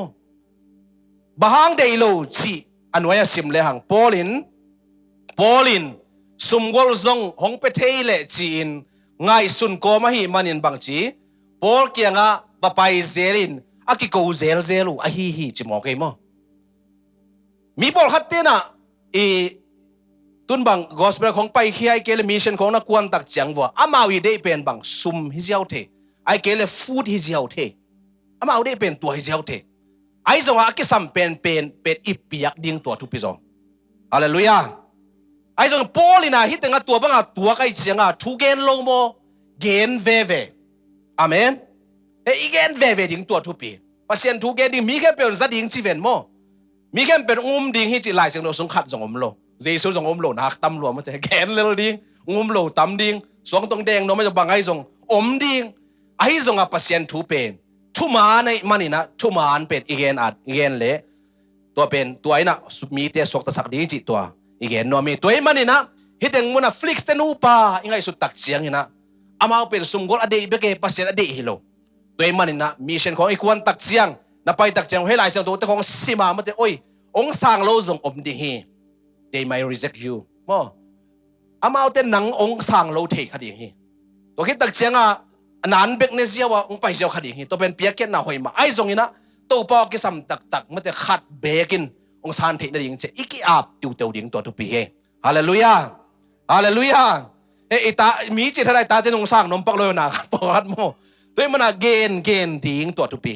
บางเดอิโลจีอันไว้ซิมเลหังปอลินสุมกอลซงหงเปเทเลจีนไงสุนโกมาฮีมันินบังจีปอลเกียงะวะไปเซลินอากิโกเซลูอาฮีจิมองเกโม มีบอลขัดเต้นะตุนบัง gospel ของไปขี้ไอเกลมิชชั่นของนักกวนตักจังวัวอามาวิเดเป็นบังซุมฮิเจียวเทไอเกลฟูดฮิเจียวเทอามาวิเดเป็นตัวฮิเจียวเทไอจงอากิสัมเป็นอีปียกดิ้งตัวทุกปีจงฮาเลลูยาไอจงโปลินาฮิตงาตัวบังอาตัวไกเจียงทุเกนลงโมเกนเวอาเมนอีเกนเวดิ้งตัวทุกปีปัสยันทุเกนดิ้งมีแค่เป็นสัตว์ดิ้งจีเวนโมมีแค่เป็นดิ้งฮิจิไลเสียงเราสงขัดจงโลเยซูจงโลนักตำรวจมันจะแขนเลดิ้งโลตำดิ้งสวงตรงแดงเราไม่จะบังไอจงดิ้งไอจงปัสยันทุเป็นทุมาในมันนี่นะทุมานเป็นอีเกนเละตัวเป็นตัวไอ้น่ะมีเตสกตะสักดีจิตตัวอีเกนนัวมีตัวไอ้มันนี่นะฮิตเองมันน่ะฟลิกซ์เตนูปาอิงไงสุดตักเสียงนี่นะอามาเป็นสมกอลอดีตเบเกปัสยันอดีตฮิโลตัวไอ้มันนี่นะมิชชั่นของอีกวนตักเสียงนับไปตักเสียงให้หลายเสียงตัวแต่ของสิมามันจะโอ้ยองสร้างโลจงดีฮี they might reject you มั้งอามาเอาแต่หนังองสร้างโลเทคดีฮีตัวคิดตักเสียงนานเบกเนเซียว่าองไปเจ้าคดีตัวเป็นเปียกเก็ตน่าหอยมาไอ้ตรงนี้นะตัวปอกิสัมตักมันจะขัดเบกินองสารเทนดิ่งเจอีกีอาบติวเตียวดิ่งตัวทุกปีฮาเลลูยาฮาเลลูยาตามีจิตอะไรตาจะองสร้างนมปักเลยนะปอดโมตัวมันเกนดิ่งตัวทุกปี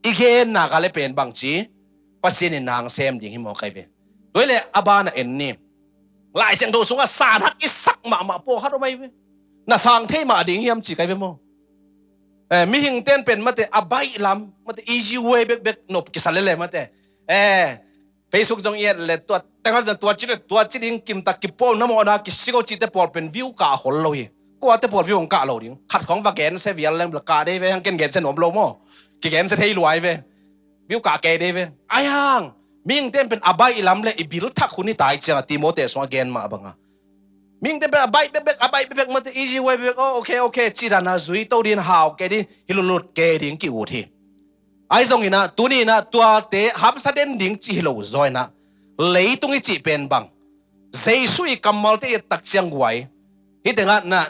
อีเกนน่ะก็เลยเป็นบางทีปัสเซนนางเซมดิ่งหิมอใครเวตัวเลยอาบานะเอ็นนี่หลายเสียงโดสุงสารฮักอิสักมาปอฮัดเอาไหมน่าสร้างเทมาดิ่งหิมจีใครเวโมมีหิงเต้นเป็นมาแต่อบายลำมาแต่ easy way เบกนบกิสันเลยมาแต่Facebook จงเอียดเลยตัวแต่ก็ตัวจิตดิ่งกิมตะกิปโป้น้ำมันนะกิสิโกจิตแต่ปอลเป็นวิวกาหอลเลยก็ว่าแต่ปอลวิวของกาเราดิ่งขัดของวาแกนเซเวียลเล่มละกาได้เว้ยฮังเกนเซนอมโลโมกิเกนเซเทยรวยเว้ยวิวกาเกได้เว้ยไอ้ฮังมีหิงเต้นเป็นอบายลำเลยอีบิลทักคุณนี่ตายเจ้าติโมเตสวาแกนมาบังมิงเต็มเป็นอบายเบกมันจะ easy way เบกโอเคจีรานาซุยตัวดินหาวแกดิฮิลุลุดแกดิงกิวทีไอ้ตรงนี้นะตัวนี้นะตัวเตะฮับซาเดนดิงจีฮิลุซอยนะเลยตรงนี้จีเป็นบังเจสุยกัมมัลเตะตักเชียงไว้ฮิตงะนะ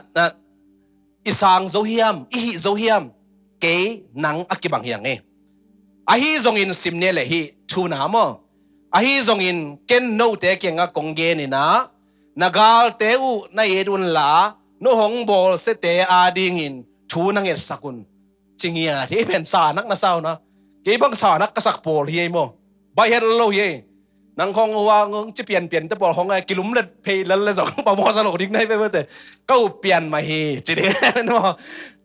อิสังโซเฮียมอิฮิโซเฮียมเกนังอักกิบังเฮียงไอ้ฮิจงอินซิมเนเลฮิทูนามอไอ้ฮิจงอินเกนโนเตะเกียงะกงเกนี่นะnagal teu na edun la no hong bol se te ading in thu nang et sakun chingia he pen sa nak na sao na ke bang sa nak ka sak pol hi mo bai het lo ye nang khong wa ngong chi pian te pol hong ai kilum le pe lal le jong pa mo sa lo ding nai pe te kau pian ma hi chi de no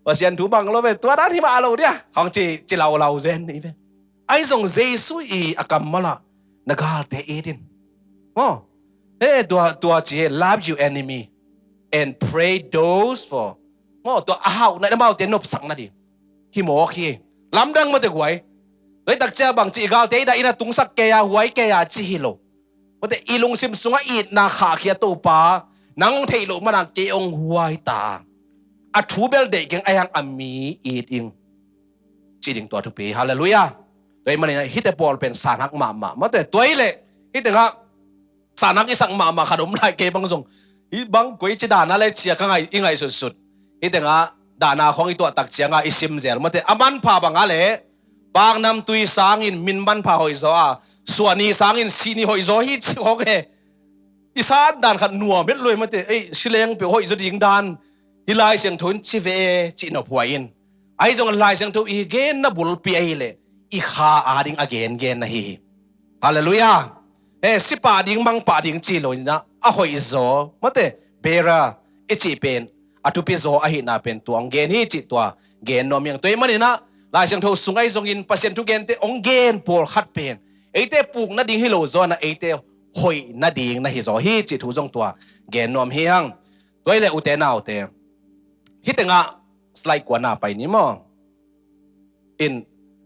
wa sian thu bang lo pe tua da thi ma lo dia hong chi lau zen ni pe ai jong jesu i akam mala nagal te edin moตัวจี love your enemy and pray those for ตัวอ้าวในน้ำเอาเตียนนบสังนั่นดิฮิโมคีลำดังมาแต่หวยเลยตักเจ้าบางจีกาลเตยได้อินาตุงสักเกียหวยเกียจีฮิโลว่าแต่อีลุงซิมสุงอีดนาขาเกียตัวป้านังเทโลมันนังเกองหวยตาอัฐูเบลเด็กยังไอยังอามีอีดอิงจีดิงตัวทุกปีฮาเลลูยาโดยมันนี่ฮิตเตบอลเป็นสารหักมาแต่ตัวนี้เลยฮิตเตงะสานักอีสังมาขนมลายเกบังทรงอีบังกุยจีดานาเลยเชียข้างไงอีไงสุดอีแต่งะดานาของอีตัวตักเชียงอีซิมเซลมาแต่อามันพาบังอะไรบางนำตุยสางอินมินบันพาหอยโซส่วนนี้สางอินซีนีหอยโซฮิตของอีสานดานขัดนัวเม็ดเลยมาแต่ชิเลงเปียวหอยโซดิงดานอีลายเสียงทุนชีเวจีนอบหวยอินไอ้จงลายเสียงทุนอีเกนนับบุลปีไอเลยอีขาอาดิงอเกนเกนนะฮีฮาเลลูยาสิป่าดิ่งบังป่าดิ่งจีโลนี่นะหอยโซมาแต่เบราจีเป็นทุปิโซหินาเป็นตัวองเกนฮีจิตัวเกนนอมยังตัวมันนี่นะลายเสียงทุสุงไอซงอินปัสเซนทุเกนเตองเกนปอลขัดเป็นเตปูกนาดิ่งฮิโลโซนะเตหอยนาดิ่งนะฮิโซฮีจิทุจงตัวเกนนอมเฮียงตัวเลยอุเตนาอุเตฮิตงะสไลด์กว่าหน้าไปนี่มั้งอิน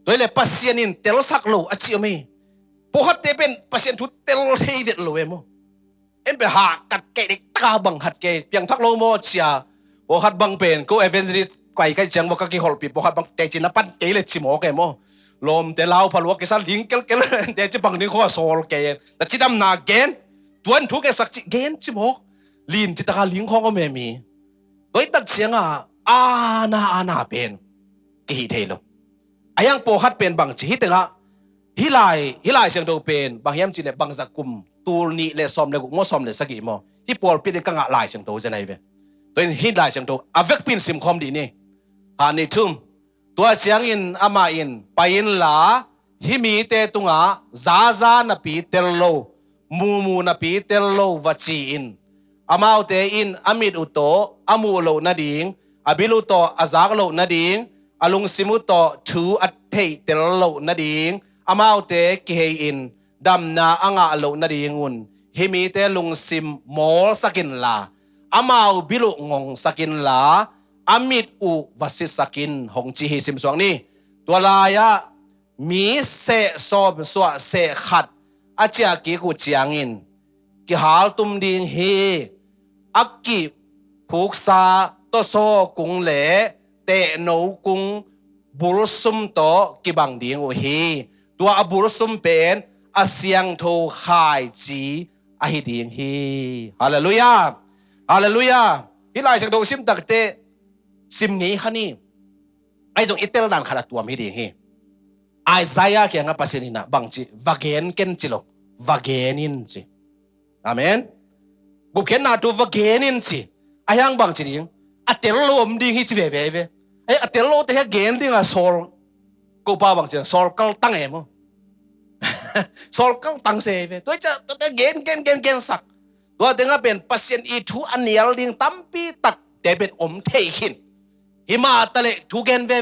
ตัวเลยปัสเซนินเตลสักโลอจิโอมีพวกเขาเป็นปัสเซนทุเตลเทวิตโลเอโมไปหากัดเกะตาบังหัดเกะเพียงทักโลโมเชียพวกเขาบังเป็นก็เอเวนซ์ดิไกวกันจังพวกเขากี่ฮอลปีพวกเขาบังเตจินปั้นเกะเลยชิโมเกะโมลมเตลาวพลัวเกสันลิงเกลเตจิบังนี่เขาโซลเกะแต่จิดำนาเกนตัวนั้นทุกเกสักจิเกนชิโมลินจิตาลิงเขาก็ไม่มีโดยตักเชียงอาณาเป็นกี่เทโลไอ้ยังพวกเขาเป็นบังจีแต่ละ ฮิลายเสียงโตเป็นบางยามจิเลบางสักกุมตูนี่เลซอมเลกุมอซอมเลสกิมอฮิปอลปิดกังลายเสียงโตจะไหนเวตัวฮิลายเสียงโตอเวกปินซิมคอมดีนี่หานี่ทุ่มตัวเสียงอินอามาอินไปอินลาฮิมีเตตุงาซานาปีเตลโลมูนาปีเตลโลวัชีอินอามาเตอินอามิดอุโตอามูโลนาดิงอาบิลุโตอาซากโลนาดิงอาลุงซิมุโตทูอัตเทเตลโลนาดิงอามาเตกิเฮอินดัมนาอ่างโลนาดิงุนฮิมีเตลุงซิมมอลสกินลาอามาบิลุงงสกินลาอามิดอุวัสิสกินหงจีฮิซิมสวงนี่ตัวลายะมีเสซอบสวะเสขัดอาจารย์กีกุจียงอินกิฮาลตุมดิงเฮอักกิผูกซาโตโซกุงเลเตโนกุงบุรุสุมโตกิบังดิงโอเฮตัวอบุรุสุมเป็นอาเซียงโทขายจีอาฮิดิงเฮฮาเลลูยาฮาเลลูยาฮิลายสังโดซิมตักเตซิมงี้ฮันนี่ไอจงอิเตลดันขนาดตัวมิดิงเฮไอซายาเกียงกับปัสนินะบางจีวาเกนเกนจิโลวาเกนินจีอาเมนกุเกนนาตูวาเกนินจีอายังบางจีดิงอัตเตลโลมดิงฮิจิเวเวไออัตเตลโลเตะเกนดิงอะโซลกูป้าบางจีโซลกัลตั้งเอมโซลกัลตั้งเซเวตัวจะตัวเกนสักตัวเต็งก็เป็นปัสยนอีทูอันเนียลดิงตั้มปีตักแต่เป็นอมเทหินหิมาตะเลทูเกนเว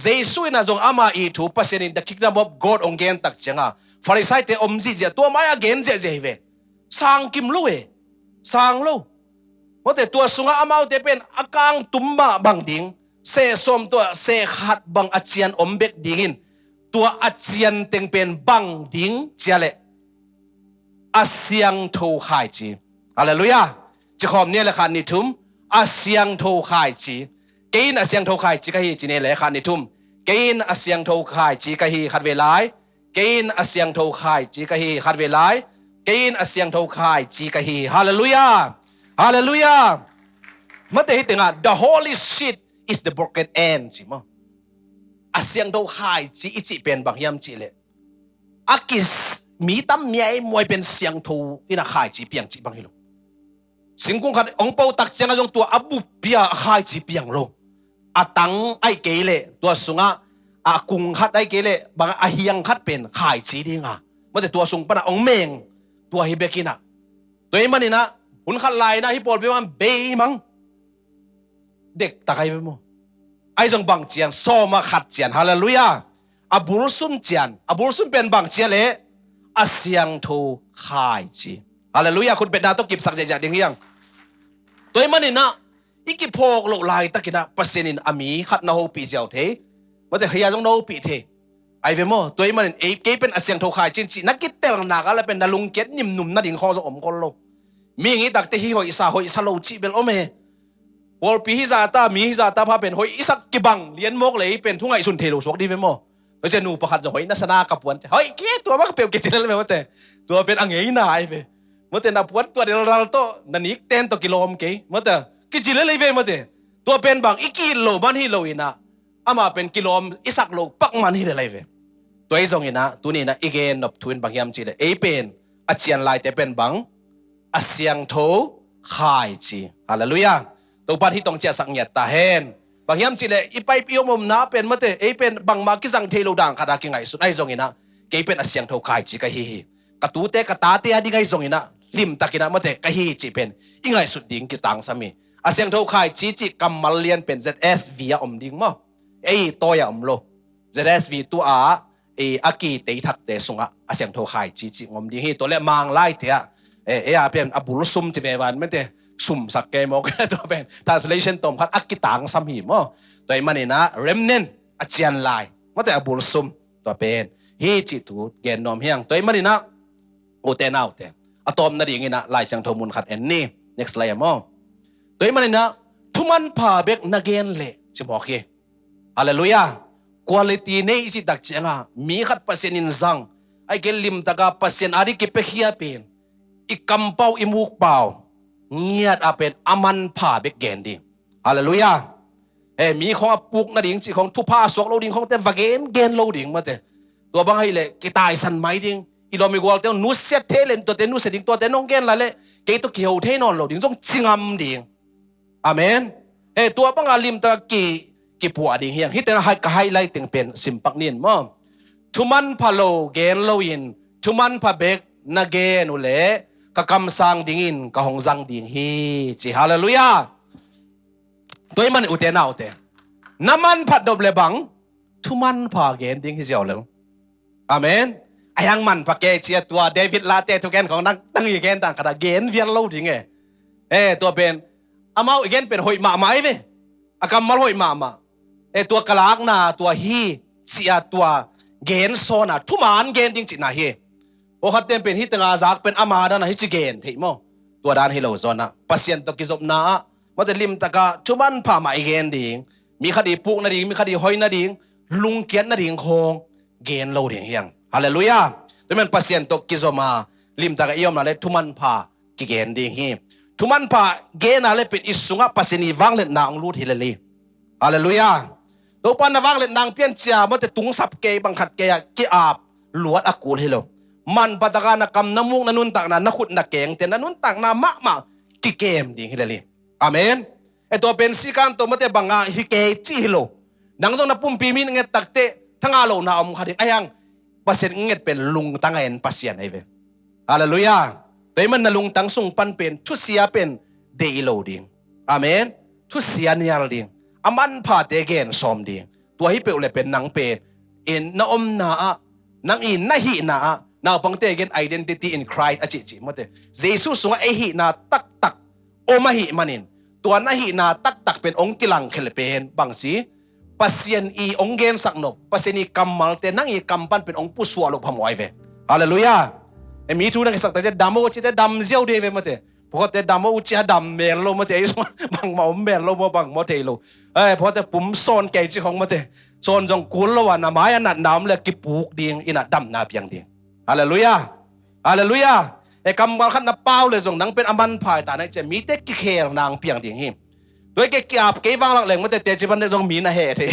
เจสุนะจงอามาอีทูปัสยน the kingdom of God องเกนตักเจงะฟาริสัยเตอมจีเจตัวมายาเกนเจเวสังกิมลุเอสังลุว่าแต่ตัวสุงอามาเตเป็นอากางตุมบะบังดิงเสสมตัวเสขัดบังอาเจียนอมเบกดิงินตัวอาเจียนเต็งเป็นบังดิงเจเลอาเซียงโทขายจีฮาเลลูยาจะขอบเนี่ยแหละค่ะนิทุมอาเซียงโทขายจีเกณฑ์อาเซียงโทขายจีก็ฮีจีเนี่ยแหละค่ะนิทุมเกณฑ์อาเซียงโทขายจีก็ฮีขัดเวลาเกณฑ์อาเซียงโทขายจีก็ฮีขัดเวลาเกณฑ์อาเซียงโทขายจีก็ฮีฮาเลลูยาฮาเลลูยามาแต่ที่ถึงthe holy shit is the broken end สิมั้งอาเซียงโทขายจีอิจิเป็นบางยามจีเลยอากิสมีตั้มมีไอ้มวยเป็นเสียงโทอินาขายจีเปียงจีบางฮิโลสิงคงขัดองเปาตักเจียงจงตัวอบุเปียขายจีเปียงโลอาตังไอเกเลตัวสุงะอากุงขัดไอเกเลบางอาเฮียงขัดเป็นขายจีดีงะมาแต่ตัวสุงปนะองเมงตัวฮิเบกินะตัวนี้มันนี่นะหุ่นขัดลายนะฮิปอลไปมันเบยมังเด็กตะไคร้ไปมั้งไอจงบางเจียนโซมาขัดเจียนฮาเลลูยาอาบุรุสุนเจียนอาบุรุสุนเป็นบางเจียนเลยอาเซียงโทขายจีฮาเลลูยาคุณเป็นนาต้องกิบสักใจๆดิ่งยังตัวนี้มันนี่นะอีกิพอกโลลายตะกินะปัสนินอามีขัดนาโฮปีเจ้าเทว่าแต่เฮียจงนาโฮปีเทไอเวโมตัวนี้มันเอเกเป็นอาเซียงโทขายจีนักกิเตลนักอะไรเป็นนาลุงเกตนิ่มหนุ่มนาดิ่งคอสอมคนโลมีอย่างนี้ตักเตฮีหอยซาโลจีเบลโอเมวอลปีฮิซาตามีฮิซาตาพาเป็นหอยอิสักกิบังเลียนมกเลยเป็นทุ่งไอสุนเทโลสวกดีเวโมเราจะหนูประคัดจะหอยนัสนากับปวนเฮ้ยเกตัวมันก็เปลี่ยนเกจินั่นเลยว่าแต่ตัวเป็นอังเงยนายเว้ยเมื่อแต่นับปวนตัวเดียวเราโตนันอีกเต็นตัวกิโลมเกเมื่อแต่กิจิเลยเว้ยเมื่อแต่ตัวเป็นบางอีกิโลมันฮิโลอินะอามาเป็นกิโลมอิสักโลปักมันฮิเลยเว้ยตัวไอ้ทรงอินะตัวนี้นะอีเกนนับทวินบางยามจีเลยเอเป็นอาเจียนลายแต่เป็นบางอาเซียงโทขายจีฮาเลลูยาตัวบ้านที่ต้องเจสังเงียตาเห็นบางยามจีเลยอีไปพิโยมมนาเป็นมาเตเอเป็นบางมากิสังเทโลดังขดากิไงสุดไอ้ทรงอินะเกเป็นอาเซียงโทขายจีกะฮีกระตูเตกระตาเตอดีไงทรงอินะลิมตะกินะมาเตกะฮีจีเป็นอีไงสุดดิ่งกิตังสามีอาเซียงโทขายจีจีกำมาเลียนเป็น ZSV อมดิ่งมั้งเอ้ตัวยอมโล ZSV ตัวอากีเตยทักเตสุงะอาเซียงโทขายจีจีอมดิ่งฮีตัวเล่มังไล่เตะเป็นอบุรุสุมจีเววันไม่เตสุ่มสักเกมอกตัวเป็น translation ตรงพัดอักกิตังสามีมั้งตัวมันนี่นะ remnant อาเจียนไลมาแต่อบุรุสุมตัวเป็นฮีจิตูเกนนอมเฮียงตัวมันนี่นะโอเตนเอาเตอะตอมนั่นอย่างงี้นะลายเสียงโทมุนขัดนี่ next slide มั้งตัวมันนี่นะทุมันพาเบกนักเกนเละจะบอกเฮฮาเลลูยา quality นี่สิตักเจงะมีขัดเปอร์เซ็นต์อินซังไอเกลิมตะกาเปอร์เซ็นต์อาริกิเปเฮียเป็นอีกำเป้าอิมูกเปล่าเงียดอาเป็นอามันผ่าเบกเกนดิฮาเลลูยามีของปุกนาดิ่งจีของทุพาสวกโลดิ่งของแต่วาเกนเกนโลดิ่งมาแต่ ตัวบางให้เลยกีตายสันไม้ดิ้งอีโลมิกวอลเตนุสเซตเทเลนตัวเตนุสเซดิ้งตัวเตนองเกนละเลยเกตัวเขียวเทนอนเราดิ้งต้องชิงอัมดิ้งอาเมนตัวบางอาลิมตะกีปัวดิ้งเฮียงฮิตแต่ให้ไฮไลท์ถึงเป็นสิมปักนินมั้งทุมันพะโลเกนโลอินทุมันพะเบกนาเกนุเล่กะคำสังดิ้งอินกะหงสังดิ้งฮีจีฮาเลลูยาตัวมันอุเทนเอาเตน้ำมันผัดดบเลบังทุมันพาเกนดิ้งฮิเจ้าเลยอาเมนไอ้ยังมันพาเกเชียตัวเดวิดลาเต้ทุกแกนของนักตั้งอีกแกนต่างขนาดเกนเวียนเล่าดิ้งตัวเป็นอามาอีกแกนเป็นหอยหมาไหมเว้อากำมาหอยหมาตัวกลากนาตัวฮีเชียตัวเกนโซน่ะทุมันเกนดิ้งจิตน่ะเฮโอ้ขัดเต็มเป็นฮิตงาซักเป็นอามาดานะฮิจิเกนที่มั้งตัวด้านฮิโลโซน่ะปัสยันตกิจบนามาแต่ลิมตะกะทุมันพามาอีกแกนดิ้งมีคดีปุกนาดิ้งมีคดีหอยนาดิ้งลุงเกียรนาดิ้งโคงเกนเล่าดิ้งเฮียงฮาเลลูยาแต่มันปัสยันตกิจมาลิมตะกะเอี่ยมนั่นเลยทุมันพากิเกนดิ้งฮีทุมันพาเกนนั่นเลยเป็นอิสุงะปัสนีวังเล็ดนางลูดฮิเลลีฮาเลลูยาตัวปันวังเล็ดนางเพี้ยนเชียมันแต่ตุงสับเกยบังขัดเกยกีอาบหลวดอากูลฮิโลมันปะตะกานักกำน้ำมุกนันุนตักนันนักขุดนักเก่งแต่นันุนตักนามะมากิเกมดิ้งฮิเลลีอาเมนตัวเป็นสิการตัวมันแต่บังอาฮิเกจิฮิโลนังจงนับปุ่มปีมินเงตักเตทั้งอาโลนาอมขัดไอ้ยังปัสยันเงเป็นลุงตั้งเอ็นปัสยันไอ้เว้ฮาเลลูยาแต่มันนั่งลุงตั้งส่งปันเป็นทุเสียเป็นเดอิโลดิ้งอาเมนทุเสียเนียลดิ้งอามันพาเตเกนซอมดิ้งตัวฮิเปลเลยเป็นนังเป็นอินนาอมนาอะนังอินนาฮินาอะนาปังเตเกน identity in Christ อจิมาเตเยซูสงไอฮินาตักตักโอมาฮิมันินตัวนาฮินาตักตักเป็นองค์กิลังเคลเป็นบางสีปัสยันอีองเกนสักนกปัสยันอีกัมมัลเตนังอีกัมปันเป็นองค์ผู้สวรรค์พมวยเวฮาเลลูยามีทุนนักสักแต่จะดำโอจิแต่ดำเจียวเดเวมาเตเพราะแต่ดำโอจิฮะดำเมลโลมาเตบางมาเมลโลมาบางมาเตโลเพราะแต่ปุ่มโซนเกจิของมาเตโซนจงกุลละวันนาไม้อันนั้นน้ำเลยกิปุกดิ่งอินะดำนาเพียงดิ่งฮาเลลูยาฮาเลลูยากำบัลขันนับเป้าเลยจงนังเป็นอมันพายแต่ในจะมีแต่กิเคร์นางเพียงดิ่งหิมโดยเกี่ยวกับวางหลักแหล่งมาแต่เตจิบันในตรงมีนะเหตุ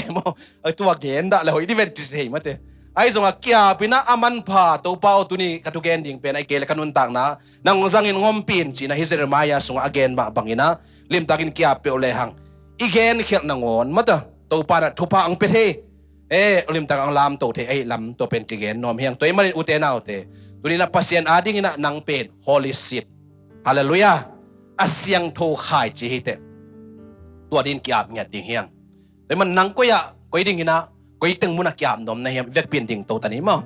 ตัวเกณฑ์ได้เลยที่เป็นจิตเหตุมาแต่ไอ้จงเกี่ยวกับนะอมันพาตัวเป้าตัวนี้กัตุเกณฑ์ดิ่งเป็นไอ้เกลกันุนต่างนะนังสังอินงอมปีนจีนะฮิเซอร์มายาสงอเกณฑ์บางอินะลิมตากินเกี่ยวกับเลยหังอีเกณฑ์เขียนนังอนมาแต่ตัวปาร์ทุพอังเปเทลิมตากังลามตัวเทไอ้ลำตัวเป็นเกณฑ์นอมเฮียงตัวมันอุเทนาอุเทตัวนี้นะปัสยันอาดิ้งนะนังเป็นฮอลิสิตฮาเลลูยาอาเซียงโทขายจีฮิเตตัวดินกียบเงียดดิ่งเฮียงแต่มันนังก็ยะก็ดิ่งนะก็ตึงมุนักกียบนมในเฮียเวกเปลี่ยนดิ่งโตตอนนี้มั้ง